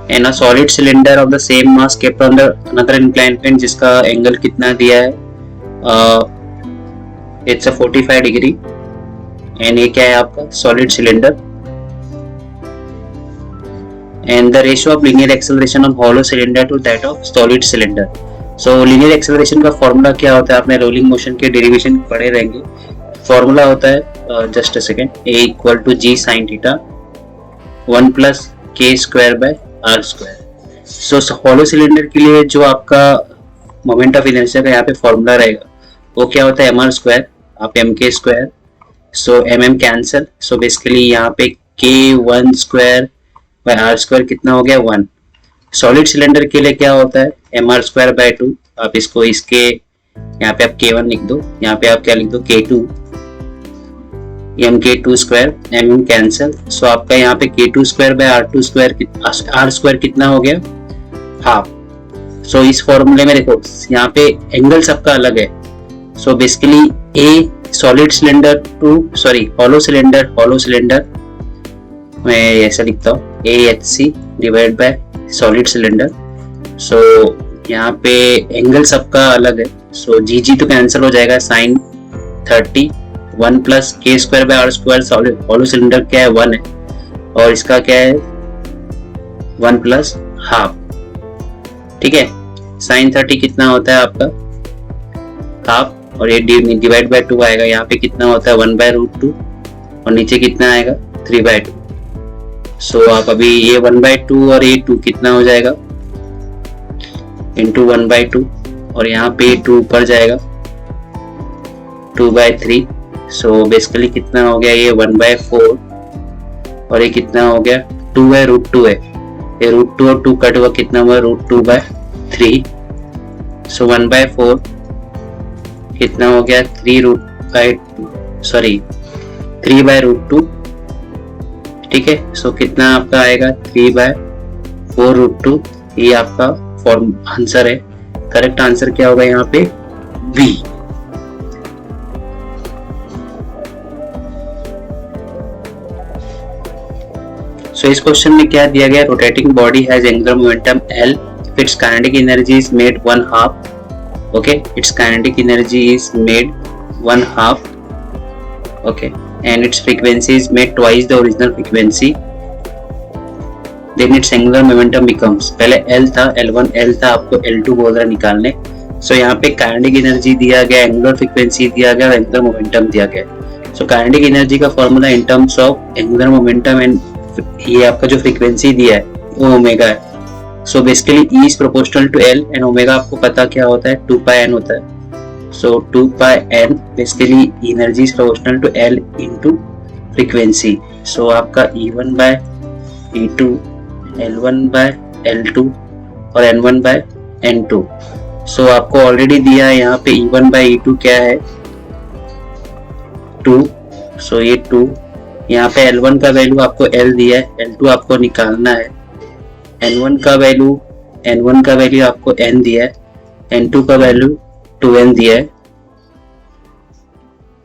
and a solid cylinder of the same mass kept on the another incline plane, जिसका एंगल कितना दिया है, इट्स अ 45 डिग्री, एंड ये क्या है आपका solid cylinder, and the ratio of linear acceleration of hollow cylinder to that of solid cylinder. So linear acceleration का formula क्या होता है, आपने रोलिंग मोशन के डेरिवेशन पढ़े रहेंगे। फॉर्मूला होता है just a second, a equal to g sine theta 1 plus k square by r square. So hollow cylinder के लिए जो आपका मोमेंट ऑफ इनर्शिया का यहाँ पे फॉर्मूला रहेगा वो क्या होता है mr स्क्वायर, आप mk स्क्वायर, सो mm कैंसल, सो बेसिकली यहाँ पे k1 square by r square कितना हो गया 1। सॉलिड सिलेंडर के लिए क्या होता है mr स्क्वायर बाय 2, आप इसको इसके यहाँ पे आप k1 लिख दो, यहाँ पे आप क्या लिख दो k2, mk2 square, mm cancel, सो आपका यहाँ पे k2 square by r2 square, r square कितना हो गया हाफ। सो इस फॉर्मूले में देखो यहाँ पे एंगल सबका अलग है, so basically a solid cylinder to sorry hollow cylinder मैं ऐसा लिखता हूँ AHC divide by solid cylinder. So यहाँ पे एंगल सबका अलग है, सो जी तो कैंसिल हो जाएगा, sine 30, 1 plus k square by r square, solid hollow cylinder क्या है 1 है, और इसका क्या है 1 प्लस हाफ, ठीक है। साइन 30 कितना होता है आपका हाफ, और ये डिवाइड बाय 2 आएगा, यहाँ पे कितना होता है 1/√2, और नीचे कितना आएगा 3/2। सो आप अभी ये 1/2 और ये 2 कितना हो जाएगा इंटू 1/2, और यहाँ पे 2 ऊपर जाएगा 2/3। सो बेसिकली कितना हो गया ये 1/4, और ये कितना हो गया 2/√2 है, ये √2 और 2 कट हुआ कितना हुआ √2/3। सो 1/4 कितना हो गया 3/√2, ठीक है। सो कितना आपका आएगा 3/4√2, ये आपका फॉर्म आंसर है। करेक्ट आंसर क्या होगा यहाँ पे बी। सो इस क्वेश्चन में क्या दिया गया, rotating body has angular momentum L, its kinetic energy is made 1/2, okay, its kinetic energy is made 1/2, okay, and its frequency is made twice the original frequency, then its angular momentum becomes, पहले L था L1 L था, आपको L2 बोल रहा निकालने। सो यहाँ पे kinetic energy दिया गया, एंगुलर फ्रीक्वेंसी दिया गया, एंगुलर मोमेंटम दिया गया। सो काइनेटिक एनर्जी का formula in terms of angular momentum and ये आपका जो फ्रीक्वेंसी दिया है वो ओमेगा है। So basically E is proportional to L and omega आपको पता क्या होता है 2πn होता है। So 2πn basically energy is proportional to L into frequency. So आपका E1/E2, L1/L2 और N1/N2। सो आपको ऑलरेडी दिया है यहाँ पे E1/E2 क्या है 2, सो ये 2, यहाँ पे L1 का वैल्यू आपको L दिया है, L2 आपको निकालना है, N1 का वैल्यू आपको N दिया है, N2 का वैल्यू 2N दिया है।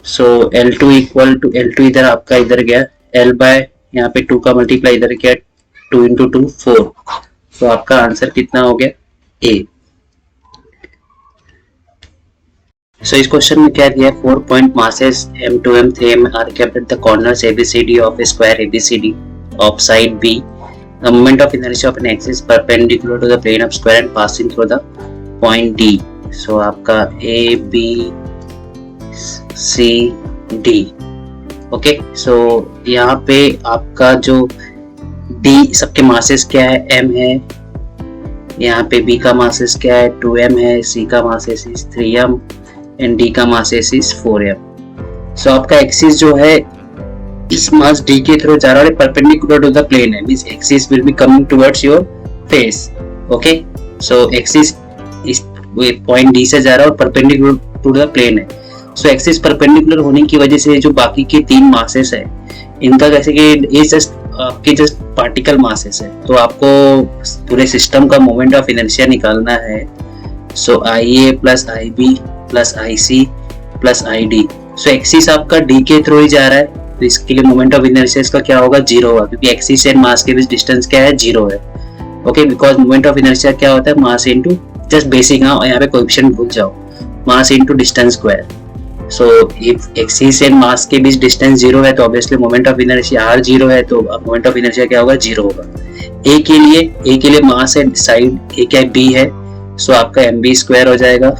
सो L2 इक्वल टू L2 इधर आपका इधर गया L बाय यहाँ पे 2 का मल्टीप्लाई इधर गया 2 इंटू 2 4। तो आपका आंसर कितना हो गया A। सो इस क्वेश्चन में क्या दिया है, 4 point masses m2m 3m are kept at the corners ABCD of a square ABCD of side B. The moment of inertia of an axis perpendicular to the plane of square and passing through the point D. So आपका A B C D. Okay, so यहाँ पे आपका जो D सबके masses क्या है, m है, यहाँ पे B का मासेस क्या है, 2m है, C का masses is 3m and D का मासेस इज 4m. सो आपका एक्सिस जो है इस मास D के थ्रू जा रहा है, परपेंडिकुलर टू द प्लेन है, means axis will be coming towards your face. Okay, so axis इस पॉइंट D से जा रहा है और परपेंडिकुलर टू द प्लेन है. सो एक्सिस परपेंडिकुलर होने की वजह से जो बाकी के 3 मासेस है इनका जैसे कि ये जस्ट आपके जस्ट पार्टिकल मासेस है, तो आपको पूरे सिस्टम का मोमेंट ऑफ इनर्शिया निकालना है. सो IA plus IB plus IC plus ID. सो एक्सिस आपका D के थ्रू ही जा रहा है, तो इसके लिए मोमेंट ऑफ इनर्शिया इसका क्या होगा, 0 होगा, क्योंकि एक्सिस एंड मास के बीच डिस्टेंस क्या है, 0 है. Okay, because moment of inertia क्या होता है, मास इनटू जस्ट बेसिक, हाँ यहाँ पे कोएफिशिएंट भूल जाओ, mass into distance square. So if axis and mass के बीच डिस्टेंस 0 है तो obviously moment of inertia R 0 है, तो मोमेंट ऑफ इनर्शिया क्या होगा, 0 होगा. A के लिए मास है साइड, A क्या है, B है, सो आपका mb स्क्वायर हो जाएगा.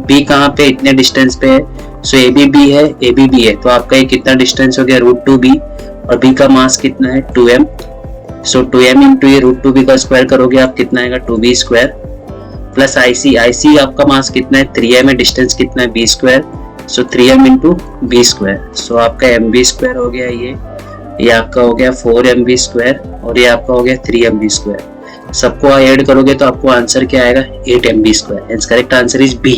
B कहाँ पे, इतने डिस्टेंस पे है, सो AB B है, AB B है, तो आपका ये कितना डिस्टेंस हो गया, √2b, और B का मास कितना है, 2m. सो 2m इंटू ये √2b का स्क्वायर करोगे आप, कितना आएगा, 2b स्क्वायर प्लस IC आपका मास कितना है, 3m है, डिस्टेंस कितना है, b स्क्वायर, सो 3m into b square. So आपका mb स्क्वायर हो गया, ये आपका हो गया 4mb स्क्वायर, और ये आपका हो गया 3mb स्क्वायर. सबको ऐड करोगे तो आपको आंसर क्या आएगा, 8mb square. Hence correct answer is B.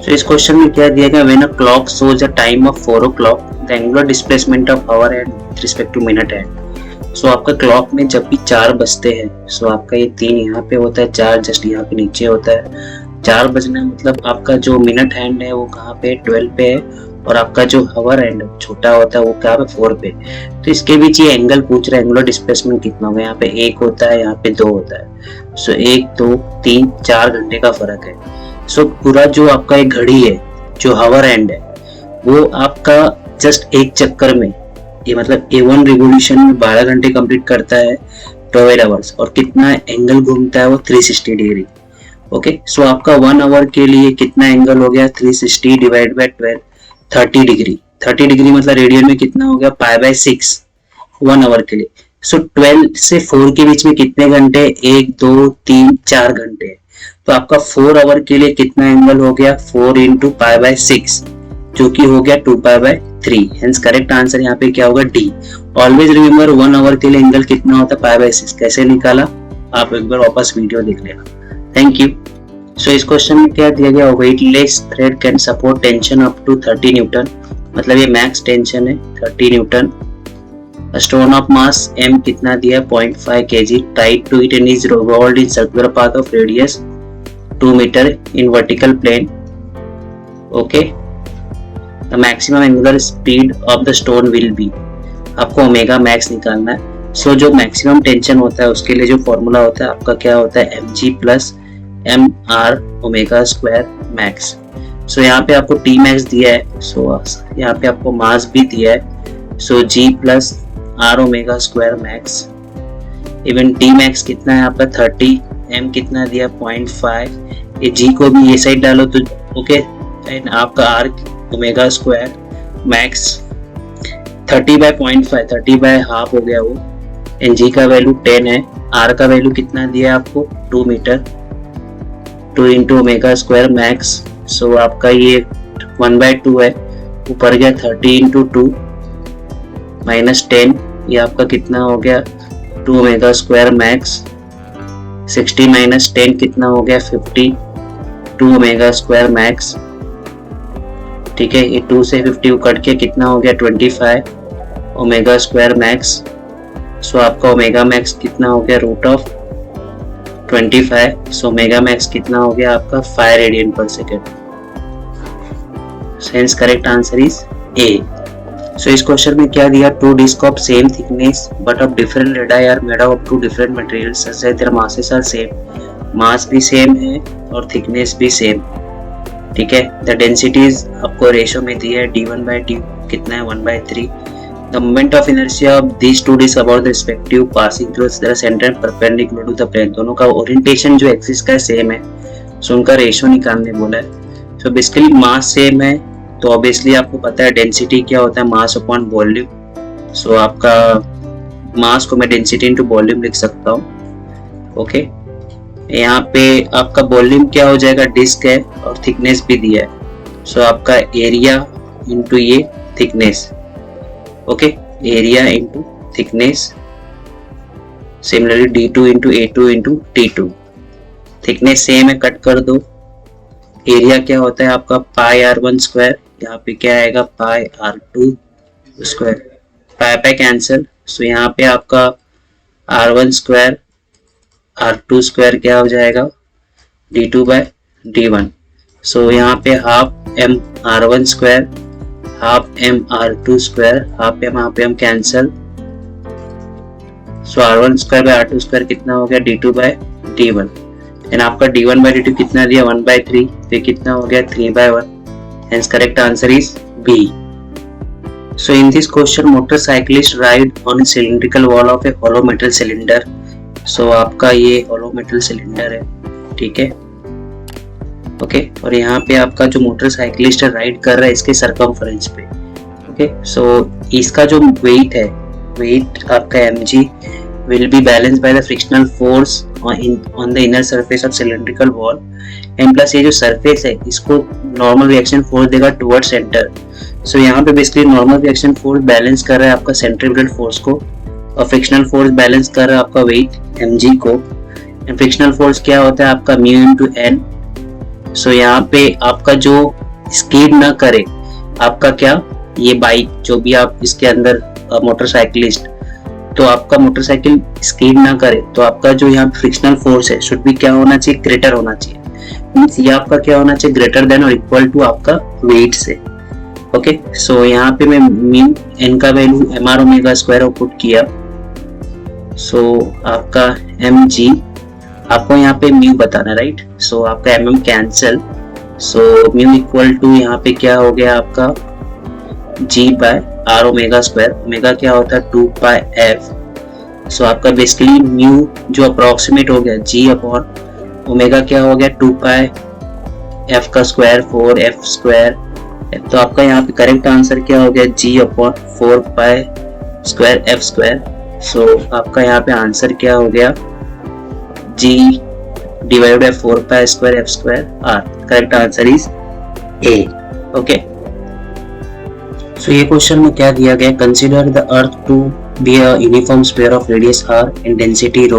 So इस क्वेश्चन में क्या दिया गया, when a clock shows a time of 4 o'clock the angular displacement of hour hand with respect to minute hand. So आपका क्लॉक में जब भी 4 बजते हैं, सो आपका ये 3 यहाँ पे होता है, 4 जस्ट यहाँ पे नीचे होता है. 4 बजना मतलब आपका जो मिनट हैंड है वो कहाँ पे, 12 पे है, और आपका जो हवर हैंड छोटा होता है वो कहाँ पे, 4 पे. तो इसके बीच ये एंगल पूछ रहा है, एंगुलर डिस्प्लेसमेंट कितना होगा, यहाँ पे 1 होता है, यहाँ पे 2 होता है. सो 1 2 3 4 घंटे का फर्क है. सो पूरा जो आपका एक घड़ी है, जो हवर हैंड है, वो आपका जस्ट एक चक्कर में, ये मतलब A1 रिवोल्यूशन में 12 घंटे कंप्लीट करता है, 12 आवर्स, और कितना एंगल घूमता है वो 360 डिग्री. ओके, सो आपका 1 आवर के लिए कितना एंगल हो गया, 360 डिवाइड बाय 12, 30 डिग्री. 30 डिग्री मतलब रेडियन में कितना हो गया, π/6 1 आवर के लिए. सो 12 से 4 के बीच में कितने घंटे, 1 2 3 4 घंटे. तो आपका 4 आवर के लिए कितना एंगल हो गया, 4 इंटू π/6, जो कि हो गया 2π/3. हेंस करेक्ट आंसर यहाँ पे क्या होगा, डी. ऑलवेज रिमेम्बर 1 आवर के लिए एंगल कितना होता है, π/6. कैसे निकाला आप एक बार वापस वीडियो देख लेना. Thank you. सो इस क्वेश्चन में क्या दिया गया, weightless thread can support tension up to 30 newton, मतलब ये मैक्स टेंशन है 30 newton. Stone of mass m कितना दिया है, 0.5 kg, tied to it and is revolved in circular path of radius 2 metre in vertical plane. Okay, the maximum angular speed of the stone will be, आपको omega max निकालना है. सो जो maximum tension होता है उसके लिए जो फॉर्मूला होता है आपका क्या होता है, mg plus mr omega square max. So यहाँ पे आपको t मैक्स दिया है, सो यहाँ पे आपको मास भी दिया है, सो g plus r omega square max. Even t max कितना है आपका 30, m कितना दिया 0.5, ये g को भी ये साइड डालो तो ओके, एंड आपका r ओमेगा स्क्वायर मैक्स 30/0.5, 30/हाफ हो गया वो, एंड g का वैल्यू 10 है, r का वैल्यू कितना दिया है आपको 2 metre, 2 into omega square max. So आपका ये 1/2 है, ऊपर गया 30 इंटू 2 माइनस 10, ये आपका कितना हो गया 2 ओमेगा स्क्वायर मैक्स. 60 माइनस 10 कितना हो गया 50, 2 ओमेगा स्क्वायर मैक्स. ठीक है, ये 2 से 50 कट के कितना हो गया 25 ओमेगा स्क्वायर मैक्स. सो आपका ओमेगा मैक्स कितना हो गया √25. सो ओमेगा मैक्स कितना हो गया आपका 5 रेडियन पर second. Hence correct answer is A. So इस क्वेश्चन में क्या दिया, 2 discs of same thickness but of different radii are made of 2 different materials such that their masses are same. मास भी सेम है और थिकनेस भी सेम, ठीक है। द डेंसिटीज आपको रेशो में दी है, d1/d कितना है 1/3। The moment of inertia of this two disc about the respective passing through the centre perpendicular to the plane, दोनों का ओरिएंटेशन जो एक्सिस का सेम है, सो उनका रेशो निकालने बोला है। सो बेसिकली मास सेम है तो ऑब्वियसली आपको पता है डेंसिटी क्या होता है, मास अपॉन वॉल्यूम। सो आपका मास को मैं डेंसिटी इनटू वॉल्यूम लिख सकता हूँ, ओके। यहाँ पे आपका वॉल्यूम क्या हो जाएगा, डिस्क है और थिकनेस भी दिया है, सो आपका एरिया इंटू ये thickness, okay, area into thickness. Similarly d2 into a2 into t2, thickness same है, कट कर दो। एरिया क्या होता है आपका पाई r1 स्क्वायर, यहाँ पे क्या आएगा पाई r2 स्क्वायर, पाई पाई कैंसिल, सो यहाँ पे आपका r1 स्क्वायर r2 स्क्वायर क्या हो जाएगा d2/d1। सो यहाँ पे half m r1 square half m r2 square, half m यहाँ पे हम cancel, so r1 square by r2 square कितना हो गया d2/d1। एंड आपका d1/d2 कितना दिया 1/3, तो कितना हो गया 3/1। Hence correct answer is B। So in this question motorcyclist ride on a cylindrical wall of a hollow metal cylinder। So आपका ये hollow metal cylinder है, ठीक है, ओके। और यहाँ पे आपका जो मोटरसाइकिलिस्ट राइड कर रहा है इसके सरकमफ्रेंस पे, ओके। सो इसका जो वेट है, वेट आपका mg will be balanced by the frictional force on the inner surface of cylindrical wall and plus ये जो surface है इसको normal reaction force देगा towards center। सो यहाँ पे basically normal reaction force balance कर रहा है आपका सेंट्रीफ्यूगल फोर्स को और फ्रिक्शनल फोर्स बैलेंस कर रहा है आपका वेट mg को। एंड फ्रिक्शनल फोर्स क्या होता है आपका म्यू इनटू n। सो यहाँ पे आपका जो स्किड ना करे आपका क्या ये बाइक जो भी आप इसके अंदर मोटरसाइकिलिस्ट, तो आपका मोटरसाइकिल स्किड ना करे तो आपका जो यहाँ फ्रिक्शनल फोर्स है शुड भी क्या होना चाहिए ग्रेटर होना चाहिए, मींस ये आपका क्या होना चाहिए ग्रेटर देन और इक्वल टू आपका वेट से, ओके। सो यहाँ पे मैं म्यू n का value mr omega square put किया, सो आपका mg आपको यहाँ पे म्यू बताना, राइट। सो आपका mm cancel, so mu equal to यहाँ पे क्या हो गया आपका g by r omega square, omega क्या होता है 2πf। सो आपका बेसिकली म्यू जो अप्रोक्सीमेट हो गया g अपॉन ओमेगा क्या हो गया 2πf का स्क्वायर 4f स्क्वायर, तो आपका यहाँ पे करेक्ट आंसर क्या हो गया g upon 4π square f square. So आपका यहाँ पे आंसर क्या हो गया g divide by 4π square f square r, correct answer is A, okay. So ये क्वेश्चन में क्या दिया गया, consider the earth to be a uniform sphere of radius r and density ρ,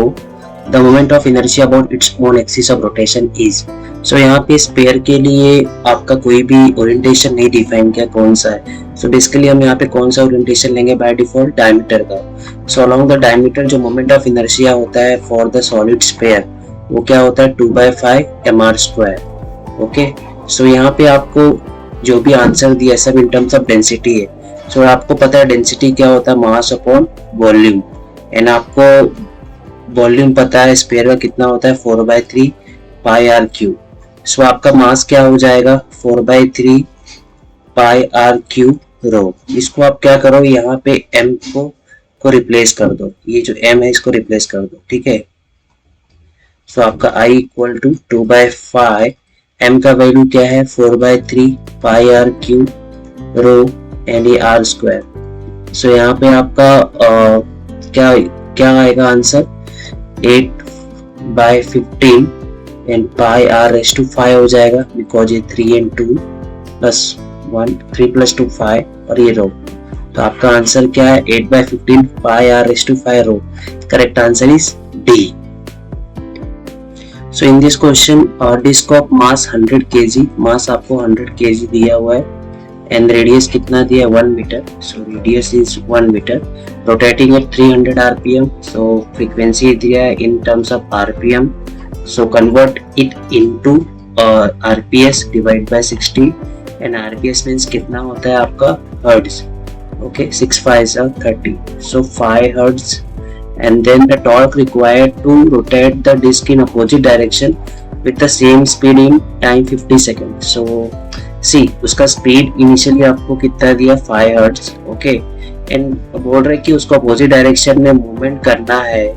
the moment of inertia about its own axis of rotation is. So यहाँ पे spare के लिए आपका कोई भी ओरिएंटेशन नहीं डिफाइन किया कौन सा है, सो बेसिकली हम यहाँ पे कौन सा ओरिएंटेशन लेंगे बाय डिफॉल्ट डायमीटर का। सो अलोंग द डायमीटर जो मोमेंट ऑफ इनर्शिया होता है फॉर द सॉलिड स्पेयर वो क्या होता है 2/5 mr स्क्वायर, ओके। सो यहाँ पे आपको जो भी आंसर दिया सब इन टर्म्स ऑफ डेंसिटी है। सो आपको पता है डेंसिटी क्या होता है मास अपॉन वॉल्यूम, एंड आपको वॉल्यूम पता है स्पेयर का कितना होता है 4/3 पाई आर क्यू। सो आपका मास क्या हो जाएगा 4/3 पाई आर क्यू रो। इसको आप क्या करो यहाँ पे m को रिप्लेस कर दो, ये जो m है इसको रिप्लेस कर दो, ठीक है। सो आपका I इक्वल टू 2/5, m का वैल्यू क्या है 4/3 pi r cube rho and ये r स्क्वायर। सो यहाँ पे आपका क्या आएगा answer 8/15 and pi r raise to 5 हो जाएगा बिकॉज ये 3 and 2 plus 1 3 plus 2 5 और ये रो, तो आपका आंसर क्या है 8/15 pi r raise to 5 rho, correct answer is D। So in this question disc of mass 100 kg, mass आपको 100 kg दिया हुआ है एंड रेडियस कितना दिया है 1 metre, so radius is 1 metre, rotating at 300 rpm, so frequency दिया है in terms of rpm, so convert it into rps divide by 60 and rps means कितना होता है आपका hertz, okay 6 5 30, so 5 hertz and then the torque required to rotate the disk in opposite direction with the same speed in time 50 seconds. So see, उसका speed initially आपको कितना दिया 5 hertz, okay, and बोल रहे कि उसको अपोजिट डायरेक्शन में movement करना है,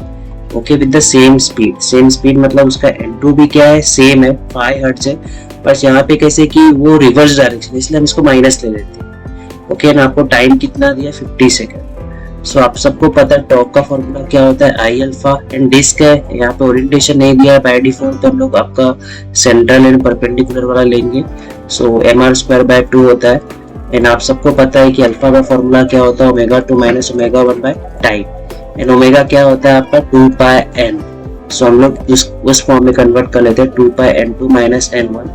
okay, with the same speed. Same speed मतलब उसका N2 भी क्या है, सेम है, 5 हर्ट्ज है, बस यहाँ पे कैसे कि वो रिवर्स डायरेक्शन, इसलिए हम इसको माइनस ले लेते हैं, ओके, ना आपको टाइम कितना दिया 50 सेकेंड. सो आप सबको पता है टॉर्क का फॉर्मूला क्या होता है, आई अल्फा, एंड डिस्क है, यहाँ पे ओरिएंटेशन नहीं दिया है बाय डिफॉल्ट, तो हम लोग आपका सेंट्रल एंड परपेंडिकुलर वाला लेंगे. सो mr²/2 होता है, एंड आप सबको पता है कि अल्फा का फॉर्मूला क्या होता है, ω2 - ω1 टाइम, एंड ओमेगा क्या होता है आपका 2πn. सो हम लोग उस फॉर्म में कन्वर्ट कर लेते हैं, 2πn2 - n1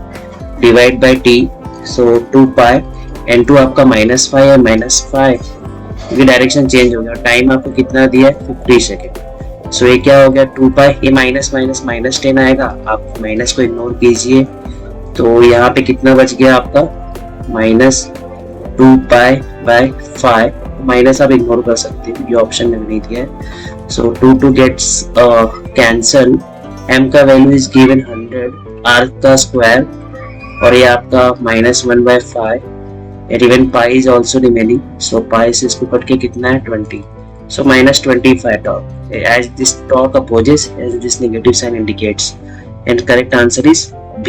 divide by t. So 2πn2 आपका -5 है, -5 क्योंकि डायरेक्शन चेंज हो गया, टाइम आपको कितना दिया है 50 सेकेंड. सो ये क्या हो गया 2π, ये माइनस माइनस -10 आएगा, आप माइनस को इग्नोर कीजिए, तो यहाँ पे कितना बच गया आपका -2π/5, माइनस आप इग्नोर कर सकते हैं, ये ऑप्शन में नहीं दिया है. सो 2 गेट्स कैंसल, m का वैल्यू इज गिवन 100, r का स्क्वायर, और ये आपका -1/5, and even pi is also remaining, so pi से इसको कट के कितना है 20, so -25 torque as this torque opposes as this negative sign indicates, and correct answer is B.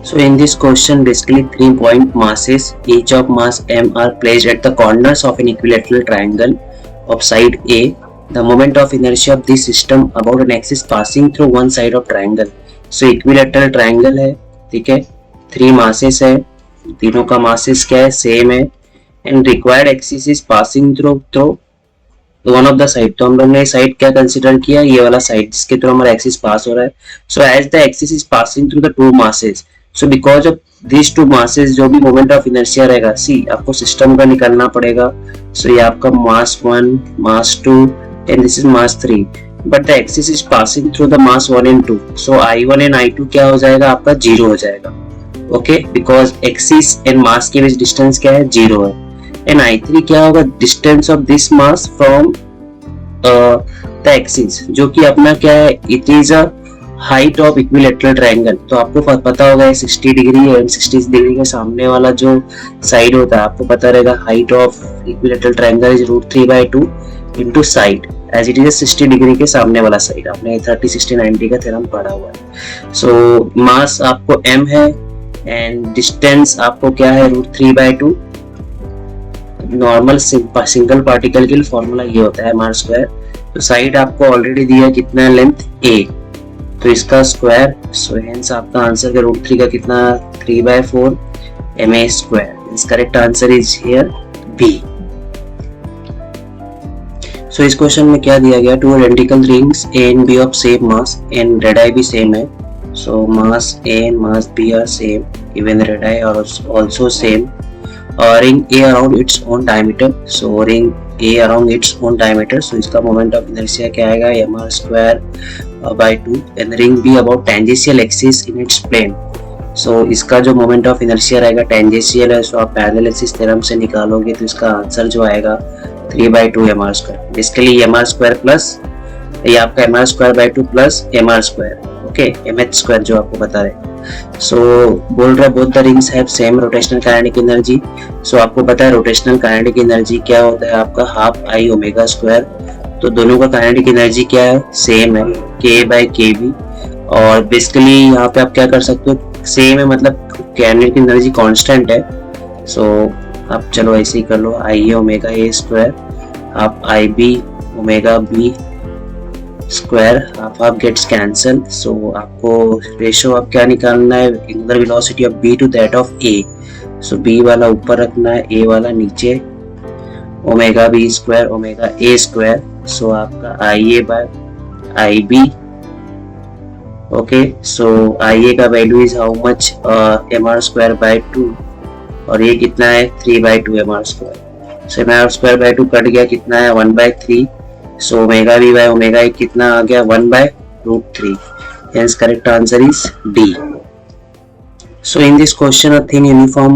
So in this question basically 3 point masses each of mass m are placed at the corners of an equilateral triangle of side A. The moment of inertia of this system about an axis passing through one side of triangle. So equilateral triangle है, ठीक है, 3 masses है, तीनों का masses क्या है, same है, and required axis is passing through one of the side. तो हम लोग ने साइड क्या कंसीडर किया, ये वाला साइड जिसके थ्रू हमारा एक्सिस पास हो रहा है. So as the axis is passing through the 2 masses, so because of this 2 masses जो भी मोमेंट ऑफ इनर्शिया रहेगा, सी आपको सिस्टम का निकालना पड़ेगा. सो ये आपका मास 1, मास 2 and this is mass 3, but the axis is passing through the mass 1 and 2, so I1 and I2 क्या हो जाएगा आपका 0 हो जाएगा, okay, because axis and mass के बीच डिस्टेंस क्या है 0 है. एंड I3 क्या होगा, distance of this mass from the axis, जो कि अपना क्या है, it is a height of equilateral triangle. तो आपको पता होगा 60 डिग्री है, 60 डिग्री के सामने वाला जो साइड होता है आपको पता रहेगा, height of equilateral triangle is √3/2 into side, as it is 60 degree के सामने वाला साइड. आपने 30 60 90 का थ्योरम पढ़ा हुआ है. सो मास आपको m है एंड डिस्टेंस आपको क्या है √3/2. नॉर्मल सिंगल पार्टिकल के लिए फॉर्मूला ये होता है mr². तो साइड आपको ऑलरेडी दिया है कितना लेंथ a, तो इसका स्क्वायर, सो हेंस आपका आंसर का √3 का कितना 3/4 ma². इस correct answer is here B. सो इस क्वेश्चन में क्या दिया गया, 2 identical rings A and B of same mass and radii भी सेम है. So mass A and mass B are same, even radii are also same. Ring A around its own diameter. So ring A around its own diameter. So इसका moment of inertia क्या आएगा, mr²/2, and ring B about tangential axis in its plane. So इसका जो moment of inertia रहेगा tangential है, so आप parallel axis theorem से निकालोगे तो इसका आंसर जो आएगा 3/2 mr². बेसिकली mr² प्लस ये आपका mr²/2 plus mr², okay, mh² जो आपको बता रहे. सो बोल रहा है both the rings have same rotational kinetic energy. So आपको पता है रोटेशनल काइनेटिक एनर्जी क्या होता है आपका हाफ I ω². तो दोनों का काइनेटिक एनर्जी क्या है, सेम है, k/kb. और बेसिकली यहाँ पे आप क्या कर सकते हो, सेम है मतलब काइनेटिक एनर्जी कांस्टेंट है. सो आप चलो ऐसे ही कर लो, IA ω² आप IB ω/b square, half gets cancel. So आपको रेशो आप क्या निकालना है, angular velocity of B to that of A. So B वाला ऊपर रखना है, A वाला नीचे, ω/b² ω/a². सो आपका IA/IB, ओके. सो IA का value is how much, mr²/2, और ये कितना है 3/2 mr². सो mr²/2 कट गया, कितना है 1/3. So ω/ω कितना आ गया 1/√3. Hence correct answer is D. So in this question, a thin uniform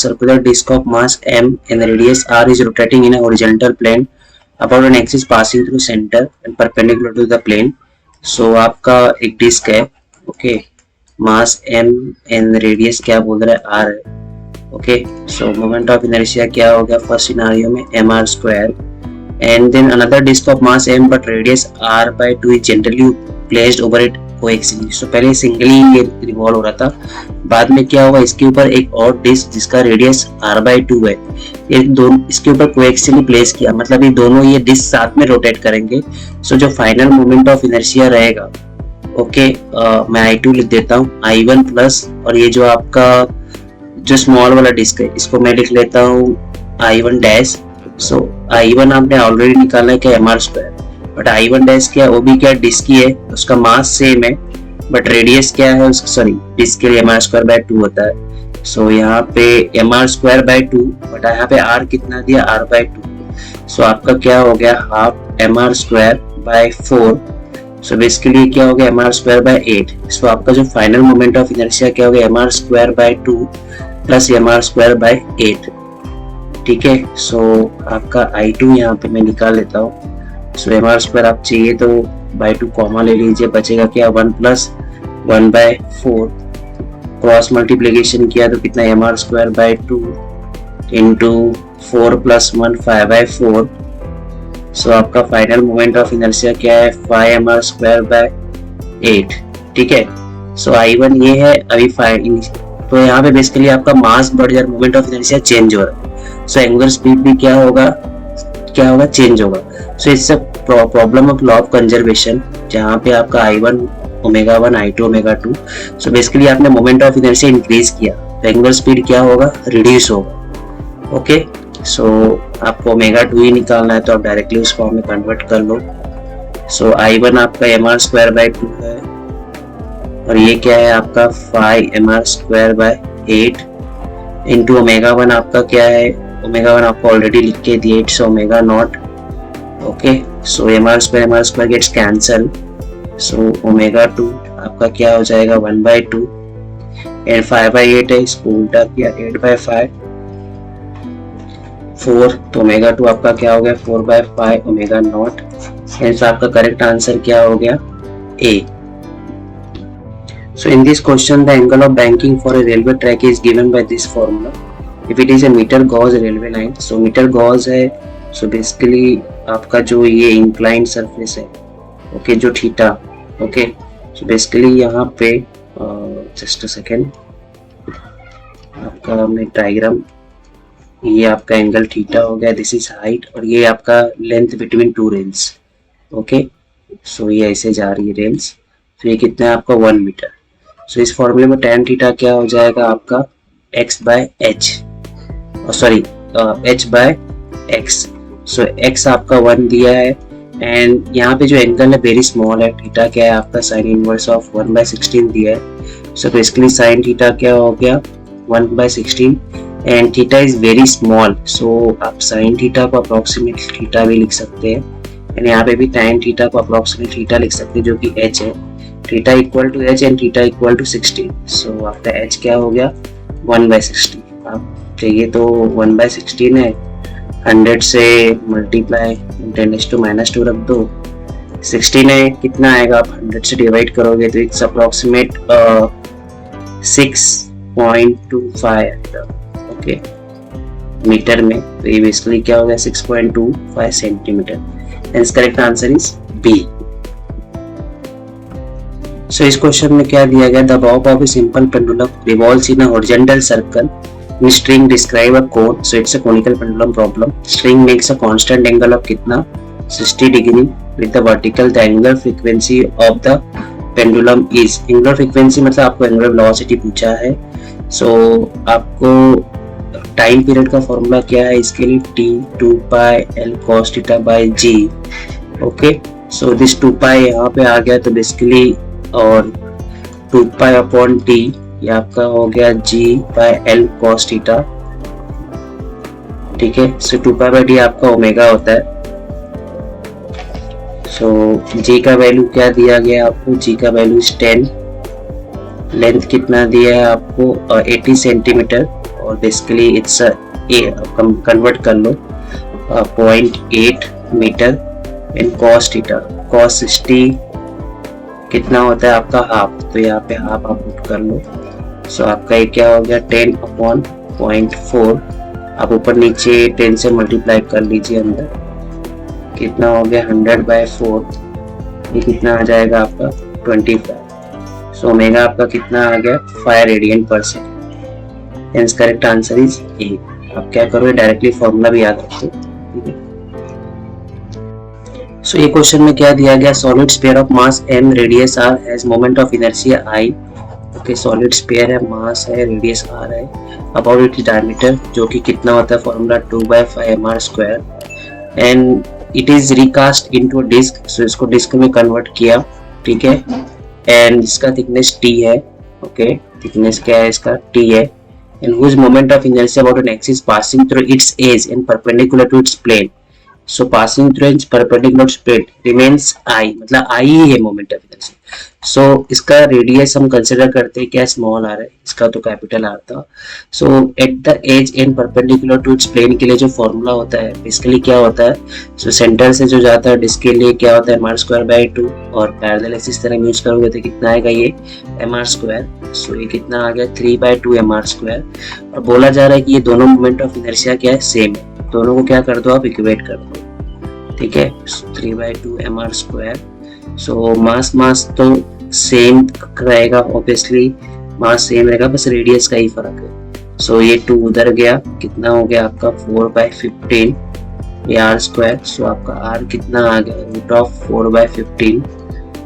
circular disc of mass m and radius r is rotating in a horizontal plane about an axis passing through centre and perpendicular to the plane. So आपका एक disc है, okay, mass m and radius क्या बोल रहा है r है, okay. So moment of inertia क्या हो गया फर्स्ट सिनारियो में mr² and then another disk of mass m but radius r/2 is generally placed over it coaxially। so पहले सिंगली ये रिवॉल्व हो रहा था, बाद में क्या हुआ इसके ऊपर एक और डिस्क जिसका रेडियस r/2 है, ये दोनों इसके ऊपर कोएक्सियली प्लेस किया, मतलब ये दोनों ये डिस्क साथ में रोटेट करेंगे। सो जो फाइनल मोमेंट ऑफ इनर्शिया रहेगा, ओके, मैं I2 लिख देता हूँ I1 प्लस, और ये जो आपका जो स्मॉल वाला डिस्क है इसको मैं लिख लेता हूँ I1 डैश। सो I1 आपने ऑलरेडी निकाला है क्या mr², बट I1 डैश क्या वो भी क्या डिस्क ही है, उसका मास सेम है बट रेडियस क्या है उसका, सॉरी डिस्क के लिए mr²/2 होता है। सो यहाँ पे mr²/2 बट यहाँ पे r कितना दिया r/2। सो आपका क्या हो गया हाफ mr²/4। सो बेसिकली क्या हो गया mr²/8। सो आपका जो फाइनल मोमेंट ऑफ इनर्शिया क्या हो गया mr²/2 प्लस mr²/8, ठीक है। सो आपका I2 यहाँ पे मैं निकाल लेता हूँ। सो mr² आप चाहिए तो बाई 2 कॉमा ले लीजिए, बचेगा क्या 1 प्लस 1/4, क्रॉस मल्टीप्लीकेशन किया तो कितना mr²/2 इंटू 4 प्लस 1 5/4। सो आपका फाइनल मोमेंट ऑफ इनर्शिया क्या है 5mr²/8, ठीक है। सो I1 ये है अभी तो यहाँ पे बेसिकली आपका मास बढ़ जाए, मोमेंट ऑफ इनर्शिया चेंज हो रहा है। सो एंगुलर स्पीड भी क्या होगा चेंज होगा। So it's a problem of law of conservation, जहाँ पे आपका I1 ω1 I2 ω2। सो बेसिकली आपने मोमेंट ऑफ इनर्शिया इंक्रीज किया तो एंगुलर स्पीड क्या होगा रिड्यूस होगा, ओके। सो आपको ω2 ही निकालना है तो आप डायरेक्टली उस फॉर्म में कन्वर्ट कर लो। सो I1 आपका mr²/2 है और ये क्या है आपका 5mr²/8 इंटू ω1 आपका क्या है, ω1 आपको ऑलरेडी लिख के दिए, it's ω0, okay. So mr² gets cancel. So ω2 आपका क्या हो जाएगा 1/2 एंड 5/8 है, इसको उल्टा किया 8/5 4, तो ω2 आपका क्या हो गया 4/5 ω0। हेंस आपका करेक्ट आंसर क्या हो गया A। So in this question the angle of banking for a railway track is given by this formula. If it is a meter gauge railway line, so meter gauge है, so basically आपका जो ये inclined surface है, okay, जो theta, okay, so basically यहाँ पे just a second, आपका मैं डायग्राम, ये आपका एंगल थीटा हो गया, दिस इज हाइट, और ये आपका length between two rails, okay. So ये ऐसे जा रही है रेल्स, तो ये कितना है आपका 1 मीटर। सो इस फॉर्मूले में tan थीटा क्या हो जाएगा आपका x/h, सॉरी h/x। सो x आपका 1 दिया है एंड यहाँ पे जो एंगल है वेरी स्मॉल है, थीटा क्या है आपका साइन इनवर्स ऑफ 1/16 दिया है। सो बेसिकली साइन थीटा क्या हो गया 1/16 and theta is very small, so आप साइन थीटा को अप्रोक्सीमेट थीटा भी लिख सकते हैं एंड यहाँ पे भी tan थीटा को अप्रोक्सीमेट थीटा लिख सकते हैं जो कि h है। Theta equal to h and theta equal to 16। So आपका h क्या हो गया 1/16। आप चाहिए तो 1/16 है, 100 से मल्टीप्लाई 10⁻² रख दो, 16 है, कितना आएगा आप 100 से डिवाइड करोगे तो इट्स अप्रोक्सीमेट 6.25 आएगा, ओके, मीटर में। तो ये बेसिकली क्या हो गया 6.25 centimetre. Hence correct answer is B. So इस क्वेश्चन में क्या दिया गया, the bob of a simple pendulum revolves in a horizontal circle in string describe a cone, so it's a conical pendulum problem. String makes a constant angle of कितना 60 degree with the vertical, the angular frequency of the pendulum is, angular frequency मतलब आपको angular velocity पूछा है। so आपको time period का formula क्या है इसके लिए, t 2 pi l cos theta by g, okay. So this 2 pi यहाँ पे आ गया तो बेसिकली, और 2 pi अपॉन t ये आपका हो गया g by l cos theta, ठीक है। सो 2 pi by d आपका ओमेगा होता है। सो g का वैल्यू क्या दिया गया आपको, g का वैल्यू 10, लेंथ कितना दिया है आपको 80 सेंटीमीटर, और बेसिकली इट्स कन्वर्ट कर लो 0.8 मीटर इन कॉस थीटा, कॉस 60 कितना होता है आपका हाफ, तो यहाँ पे हाफ आप पुट कर लो। सो आपका ये क्या हो गया 10 अपॉन 0.4, आप ऊपर नीचे 10 से मल्टीप्लाई कर लीजिए अंदर, कितना हो गया 100/4, ये कितना आ जाएगा आपका 25। सो ओमेगा आपका कितना आ गया 5 रेडियन पर second. Hence correct answer is ए। आप क्या करोगे डायरेक्टली फॉर्मूला भी याद रखो, ठीक है। सो ये क्वेश्चन में क्या दिया गया, solid sphere of mass m radius r has moment of inertia I। Okay, solid sphere है, मास है, रेडियस r है, अबाउट इट्स डायमीटर जो कि कितना होता है formula 2/5mr² and it is recast into disc. So इसको डिस्क में कन्वर्ट किया, ठीक है, एंड इसका थिकनेस t है। ओके, थिकनेस क्या है इसका t है, and whose moment of inertia about an axis passing through its edge and perpendicular to its plane। So passing through its perpendicular to its plane remains I, मतलब I ही है moment of inertia। So इसका radius हम consider करते हैं क्या small r है, इसका तो कैपिटल R था। So at the edge and perpendicular to its plane के लिए जो फॉर्मूला होता है बेसिकली क्या होता है, so सेंटर से जो जाता है डिस्क के लिए क्या होता है mr²/2, और पैरेलल एक्सिस तरह यूज करोगे तो कितना आएगा ये mr²। सो ये कितना आ गया 3/2mr², और बोला जा रहा है कि ये दोनों मोमेंट ऑफ इनर्शिया क्या है सेम है, दोनों को क्या कर दो आप इक्वेट कर दो, ठीक है। 3/2mr²। सो मास तो सेम रहेगा, ऑब्वियसली मास सेम रहेगा, बस रेडियस का ही फर्क है। सो ये 2 उधर गया, कितना हो गया आपका 4/15 ये r²। सो आपका r कितना आ गया √4/15,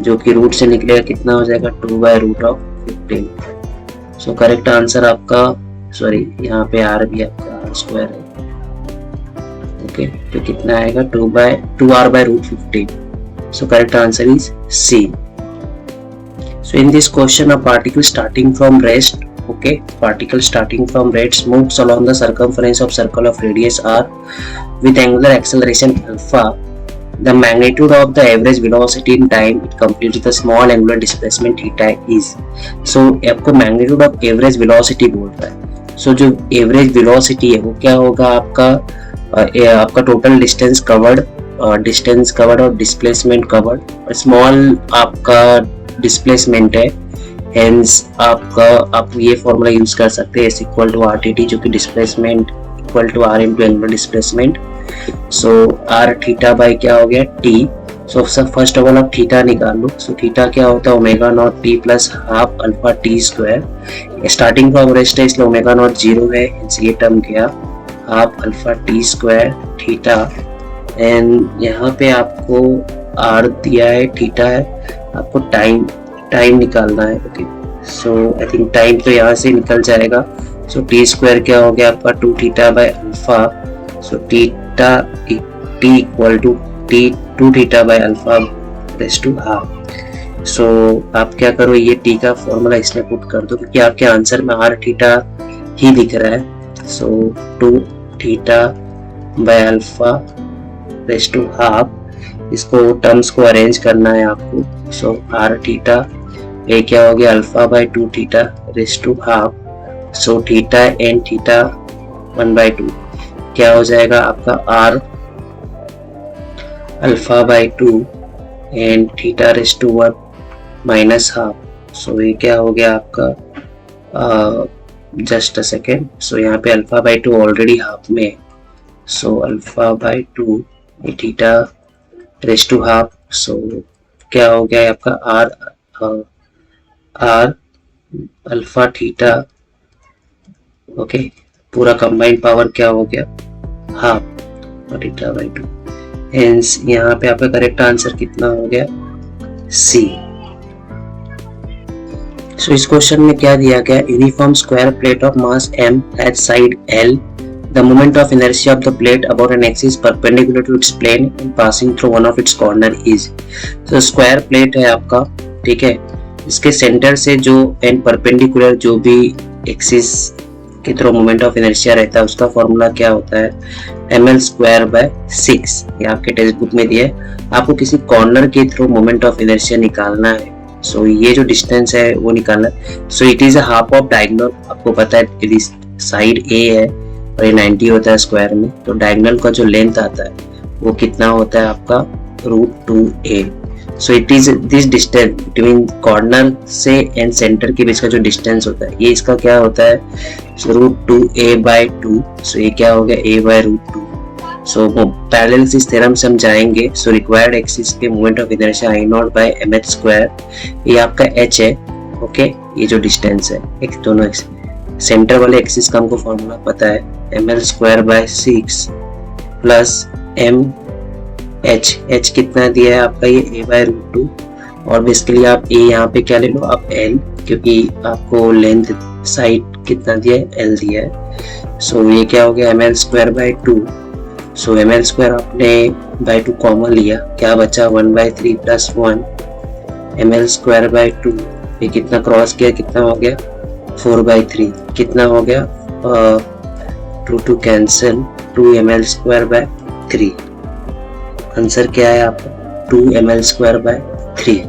जो कि रूट से निकलेगा कितना हो जाएगा 2/√15। सो करेक्ट आंसर आपका, सॉरी यहाँ पे r भी आपका r² है, ओके, तो कितना आएगा 2r/√15। So correct answer is C। So in this question, a particle starting from rest, okay, particle starting from rest moves along the circumference of circle of radius r with angular acceleration alpha. The magnitude of the average velocity in time it completes the small angular displacement theta is। So आपको magnitude of average velocity बोल रहा है। So जो average velocity है वो क्या होगा आपका total distance covered और displacement covered, और small आपका डिस्प्लेसमेंट है, हेंस आप ये फॉर्मूला यूज कर सकते हैं S=RTT, जो कि displacement equal to R into angular displacement. So R theta by क्या हो गया T। So first of all आप थीटा निकाल लो। सो थीटा क्या होता है ω0 T plus half alpha T²। Starting from rest है इसलिए ω0 0 है, हेंस ये टर्म गया half alpha T² theta, and यहाँ पे आपको R दिया है, थीटा है, आपको टाइम निकालना है। Okay, so I think time तो यहाँ से निकल जाएगा। सो T² क्या हो गया आपका 2θ/α। So theta T equal to 2θ/α raise to half. So आप क्या करो ये T का फॉर्मूला इसमें पुट कर दो, क्योंकि आपके आंसर में R थीटा ही दिख रहा है। सो 2θ/α रेज़ टू हाफ, इसको टर्म्स को अरेंज करना है आपको। सो R थीटा ये क्या हो गया α/2θ raise to half. So theta and theta 1/2 क्या हो जाएगा आपका R α/2 and theta raise to 1 minus half. So ये क्या हो गया आपका जस्ट अ सेकेंड। सो यहाँ पे α/2 ऑलरेडी हाफ में, सो α/2 थीटा रेज़ टू हाफ। सो क्या हो गया आपका R अल्फा थीटा, ओके, पूरा कंबाइंड पावर क्या हो गया हाफ और θ/2। हेंस यहाँ पे आपका करेक्ट आंसर कितना हो गया C। सो इस क्वेश्चन में क्या दिया गया, uniform square plate of mass m has side L। The moment of inertia of the plate about an axis perpendicular to its plane and passing through one of its corner is। So square plate है आपका, ठीक है, इसके centre से जो and perpendicular जो भी axis के थ्रू मोमेंट ऑफ इनर्शिया रहता है उसका फॉर्मूला क्या होता है ml²/6। ये आपके टेक्स्ट बुक में दिया है। आपको किसी कॉर्नर के थ्रू मोमेंट ऑफ इनर्शिया निकालना है। सो ये जो डिस्टेंस है वो निकालना है। So it is a half of diagonal, आपको पता है साइड A है और ये 90 होता है स्क्वायर में, तो डायगोनल का जो लेंथ आता है वो कितना होता है आपका √2a। So it is this distance between corner से एंड सेंटर के बीच का जो डिस्टेंस होता है ये इसका क्या होता है √2a/2। सो ये क्या हो गया a/√2। सो पैरेललिसिस थ्योरम से हम जाएंगे। सो रिक्वायर्ड एक्सिस पे मोमेंट ऑफ इनर्शिया I0/mh², ये आपका h है। ओके, ये जो डिस्टेंस है एक दोनों सेंटर वाले एक्सिस का हमको फॉर्मूला पता है ml²/6 प्लस h कितना दिया है आपका ये a/√2। और बेसिकली आप a यहाँ पे क्या ले लो आप l, क्योंकि आपको लेंथ साइड कितना दिया है l दिया है। सो ये क्या हो गया ml²/2। सो ml² आपने बाय 2 कॉमन लिया, क्या बचा 1/3 + 1 ml²/2। ये कितना क्रॉस किया, कितना हो गया 4/3, कितना हो गया 2 कैंसिल 2 ml²/3। आंसर क्या है आपका 2 ml²/3।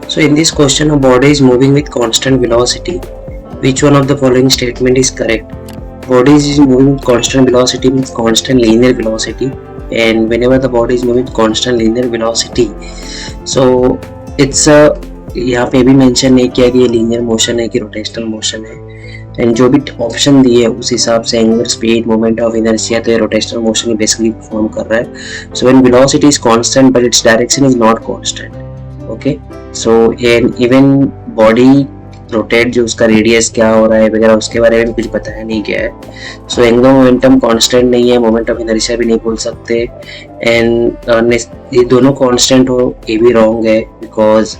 So in this question a body is moving with constant velocity. Which one of the following statement is correct? Body is moving with constant velocity means constant linear velocity, and whenever the body is moving with constant linear velocity, so it's a यहाँ पे भी mention नहीं किया कि ये linear motion है कि rotational motion है, एंड जो भी ऑप्शन दिए उस हिसाब से angular speed, moment of inertia, तो ये रोटेशनल मोशन बेसिकली परफॉर्म कर रहा है। So when velocity is constant but its direction is not constant. Okay, so an even body rotate जो उसका रेडियस क्या हो रहा है वगैरह उसके बारे में कुछ बताया नहीं गया है। सो एंगुलर मोमेंटम कांस्टेंट नहीं है, मोमेंट ऑफ इनर्शिया भी नहीं बोल सकते, एंड ये दोनों कांस्टेंट हो ये भी रॉन्ग है, बिकॉज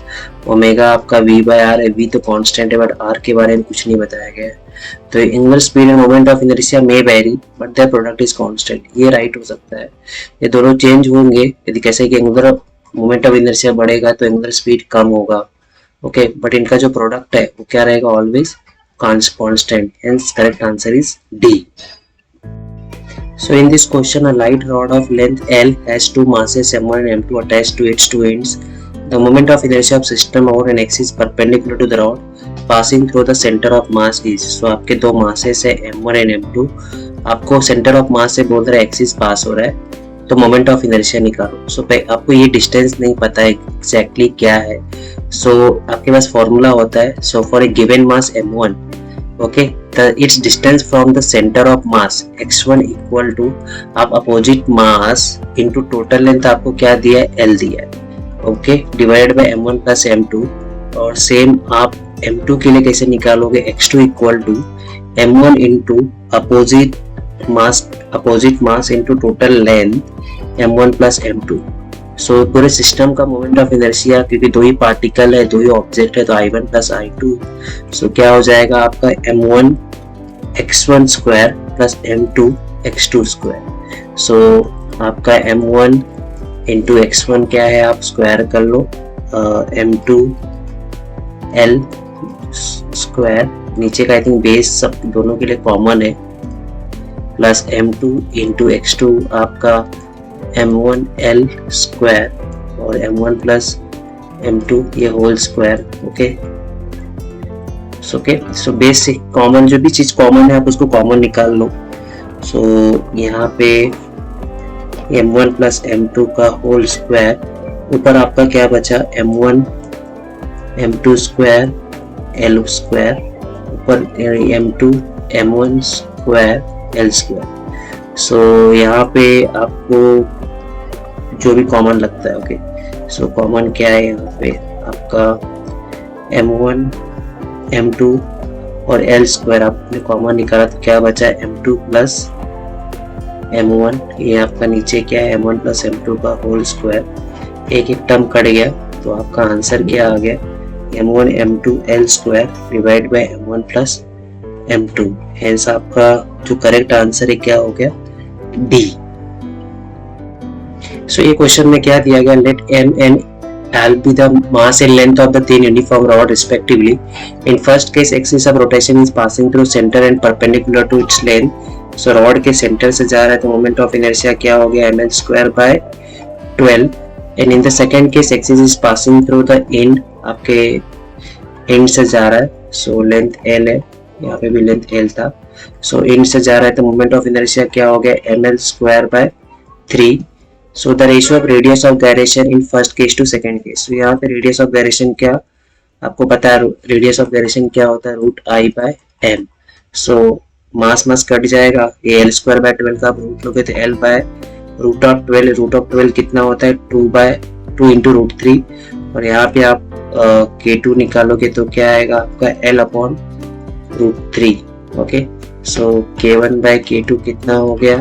ओमेगा आपका v/r है, v तो कांस्टेंट है बट r के बारे में कुछ नहीं बताया गया है। तो angular speed end moment of inertia may very but their product is constant, ये राइट हो सकता है। ये दोनों चेंज होंगे यदि कैसे कि एंगुलर मोमेंट ऑफ इनर्शिया बढ़ेगा तो एंगुलर स्पीड कम होगा। ओके, बट इनका जो प्रोडक्ट है वो क्या रहेगा always constant, hence correct answer is D. So in this question a light rod of length L has two masses m1 and m2 attached to its two ends. The moment of inertia of system over an axis perpendicular to the rod passing through the center of mass is. So आपके दो masses है m1 and m2, आपको center of mass से बोल रहा है axis pass हो रहा है, तो मोमेंट ऑफ इनर्शिया निकालो। सो आपको ये डिस्टेंस नहीं पता है एग्जैक्टली क्या है, सो आपके पास फॉर्मूला होता है। So for a given mass m1, okay, its distance from the center of mass x1 equal to आप अपोजिट मास into टोटल लेंथ आपको क्या दिया है l दिया है, okay, divided by m1 plus m2। और सेम आप m2 के लिए कैसे निकालोगे x2 equal to m1 into opposite mass into total length m1 plus m2। सो पूरे सिस्टम का मोमेंट ऑफ इनर्शिया, क्योंकि दो ही पार्टिकल है, दो ही ऑब्जेक्ट है, तो I1 प्लस I2। सो क्या हो जाएगा आपका m1 x1² plus m2 x2²। सो आपका m1 इंटू x1 क्या है, आप स्क्वायर कर लो m2 l², नीचे का आई थिंक बेस सब दोनों के लिए कॉमन है, प्लस m2 इंटू x2 आपका m1 l² और m1 प्लस m2 ये whole square. Okay, so base से कॉमन जो भी चीज कॉमन है आप उसको कॉमन निकाल लो। सो यहाँ पे m1 प्लस m2 का होल स्क्वायर, ऊपर आपका क्या बचा m1 m2² l², ऊपर m2 m1² l²। सो यहाँ पे आपको जो भी कॉमन लगता है, ओके, सो कॉमन क्या है यहाँ पे आपका m1 m2 और l² आपने कॉमन निकाला तो क्या बचा m2 प्लस m1, ये आपका नीचे क्या है m1 प्लस m2 का होल स्क्वायर, एक टर्म कट गया तो आपका आंसर क्या आ गया m1 m2 l² divide by m1 plus m2। Hence आपका जो करेक्ट आंसर है क्या हो गया डी। सो ये क्वेश्चन में क्या दिया गया, late m and l be the mass and length of the thin uniform rod respectively. In first case axis of rotation is passing through center and perpendicular to its length. So rod के center से जा रहा है तो moment of inertia क्या हो गया ml²/12, and in the second case axis is passing through the end, आपके end से जा रहा है, so length l है, यहाँ पे भी लेंथ l था, सो end से जा रहा है तो मोमेंट ऑफ इनर्शिया क्या हो गया ml²/12 3. So the ratio of radius of gyration in first case to second case. So यहाँ पे radius of gyration क्या आपको पता है, radius of gyration क्या होता है, root I by M. So mass cut जाएगा, ये एल स्क्वायर बाय 12 का आप रूट लोगे तो एल बाय रूट ऑफ 12 कितना होता है 2 इंटू रूट 3. और यहाँ पे आप K2 निकालोगे तो क्या आएगा आपका L अपॉन रूट 3. ओके, सो K1 बाय K2 कितना हो गया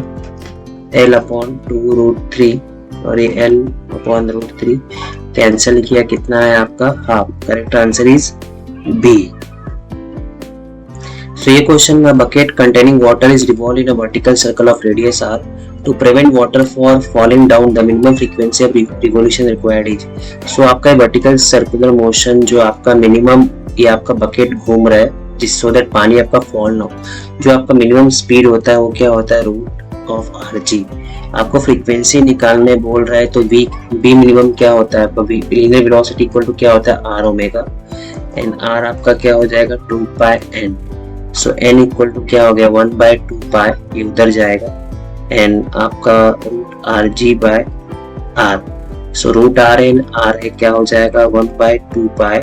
L अपॉन 2 रूट 3 और ये L अपॉन रूट 3 कैंसिल किया, कितना है आपका half. Correct answer is B. So ये क्वेश्चन में bucket containing water is revolved in a vertical circle of radius r. To prevent water for falling down, the minimum frequency of revolution required is. So आपका vertical circular motion जो आपका minimum, ये आपका bucket घूम रहा है जिस so that पानी आपका fall ना हो, जो आपका minimum speed होता है वो क्या होता है रूट ऑफ rg. आपको फ्रीक्वेंसी निकालने बोल रहा है तो v minimum क्या होता है आपका linear velocity इक्वल टू क्या होता है r ओमेगा, एंड r आपका क्या हो जाएगा 2 pi n. So n equal to क्या हो गया 1 बाय 2 पाई, ये उधर जाएगा, एंड आपका root r g by r. So root r n r है क्या हो जाएगा 1 बाय 2 पाई,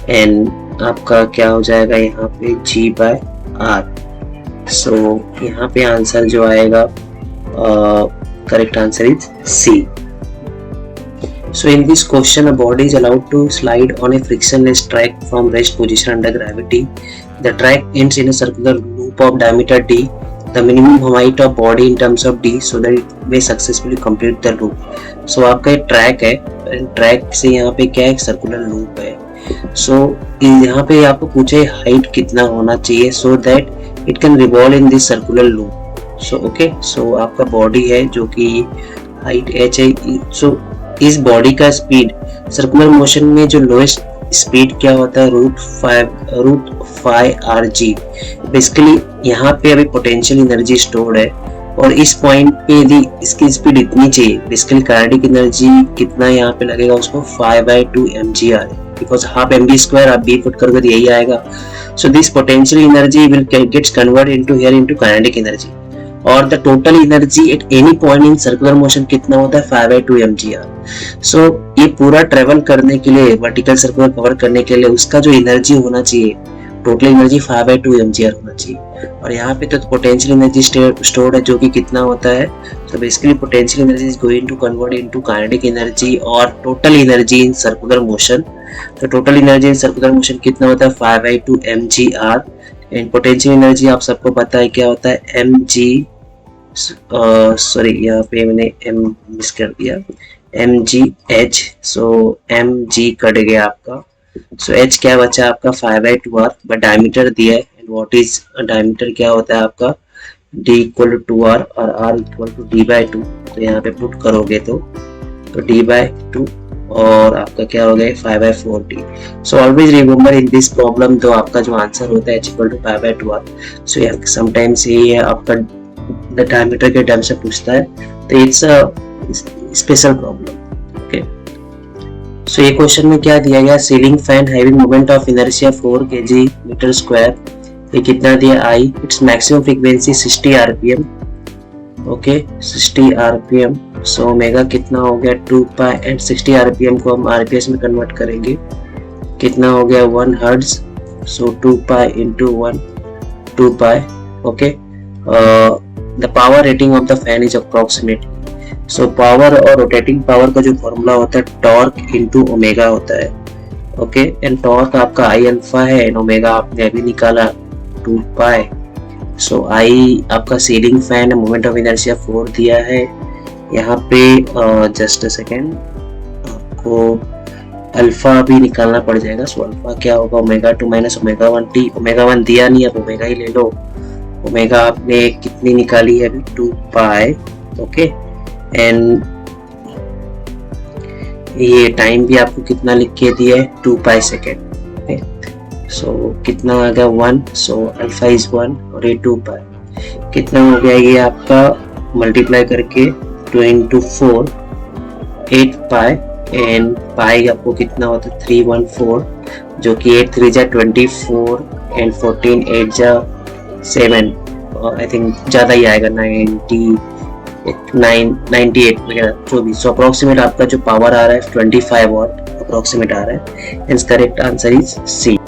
एंड आपका क्या हो जाएगा यहाँ पे g बाय आर. सो यहाँ पे आंसर जो आएगा correct answer is C. So in this question, a body is allowed to slide on a frictionless track from rest position under gravity. The track ends in a circular loop of diameter d. The minimum height of body in terms of d, so that it may successfully complete the loop. So आपका एक track है, track से यहाँ पे क्या एक circular loop है. So यहाँ पे आपको पूछे हाइट कितना होना चाहिए so that it can revolve in this circular loop. So okay, so आपका बॉडी है जो कि हाइट h है. So इस बॉडी का स्पीड सर्कुलर मोशन में जो लोएस्ट स्पीड क्या होता है रूट 5 rg. बेसिकली यहाँ पे अभी पोटेंशियल एनर्जी स्टोर्ड है और इस पॉइंट पे यदि इसकी स्पीड इतनी चाहिए, बेसिकली काइनेटिक एनर्जी कितना यहाँ पे लगेगा उसको 5/2 mgr, because half mv square आप b पुट करोगे तो यही आएगा. So this potential energy will gets converted into here into kinetic energy, और the total energy at any point in circular motion कितना होता है 5/2 mgr. सो ये पूरा ट्रेवल करने के लिए, वर्टिकल सर्कुलर कवर करने के लिए उसका जो एनर्जी होना चाहिए, टोटल एनर्जी 5/2 mgr होना चाहिए. और यहाँ पे तो पोटेंशियल एनर्जी स्टोर्ड है जो कि कितना होता है. So basically potential energy is going to convert into kinetic energy और total energy in circular motion. तो total energy in circular motion कितना होता है 5/2 mgr. एंड पोटेंशियल एनर्जी आप सबको पता है क्या होता है mg, सॉरी यहाँ पे मैंने m मिस कर दिया, mgh. सो mg कट गया आपका. सो h क्या बचा आपका 5/2 r, बट डायमीटर दिया है, एंड व्हाट इज डायमीटर क्या होता है आपका d इक्वल टू 2r और r इक्वल टू d/2. तो यहाँ पे पुट करोगे तो d/2 और आपका क्या हो गया 5/4d. So always remember in this problem तो आपका जो आंसर होता है h equal to 5/2r. So sometimes ये आपका डायमीटर के टर्म से पूछता है, तो it's a special problem. Okay, so ये क्वेश्चन में क्या दिया गया, ceiling fan having moment of inertia 4 kg metre square, ये कितना दिया i, it's maximum frequency 60 rpm. Okay 60 rpm. So omega कितना हो गया 2 पाई, एंड 60 rpm को हम rps में कन्वर्ट करेंगे, कितना हो गया 1 hertz. So 2 pi into 1 2 pi. Okay, the power rating of the fan is approximately. So power और rotating power का जो फॉर्मूला होता है टॉर्क इनटू ओमेगा होता है. ओके, एंड टॉर्क आपका आई अल्फा है एंड ओमेगा आपने अभी निकाला 2 पाई. सो आई आपका सीलिंग फैन है, मोमेंट ऑफ इनर्शिया 4 दिया है. यहाँ पे जस्ट अ सेकेंड, आपको अल्फा भी निकालना पड़ जाएगा. सो अल्फा क्या होगा omega 2 minus omega 1t. Omega 1 दिया नहीं, अब ओमेगा ही ले लो. ओमेगा आपने कितनी निकाली है अभी 2 पाई. ओके, एंड ये टाइम भी आपको कितना लिख के दिया है 2 पाई सेकेंड. ओके, सो कितना आ गया 1. सो अल्फा इज 1 और ये 2 पाई कितना हो गया, ये आपका मल्टीप्लाई करके 2 इंटू 4 8 पाई, एंड पाई आपको कितना होता है 314, जो कि 8 3 जा 24 एंड 14 8 जा 7, आई थिंक ज़्यादा ही आएगा 90 98 वगैरह जो भी, सो अप्रोक्सीमेट आपका जो पावर आ रहा है 25 वॉट अप्रोक्सीमेट आ रहा है। Hence correct answer is C.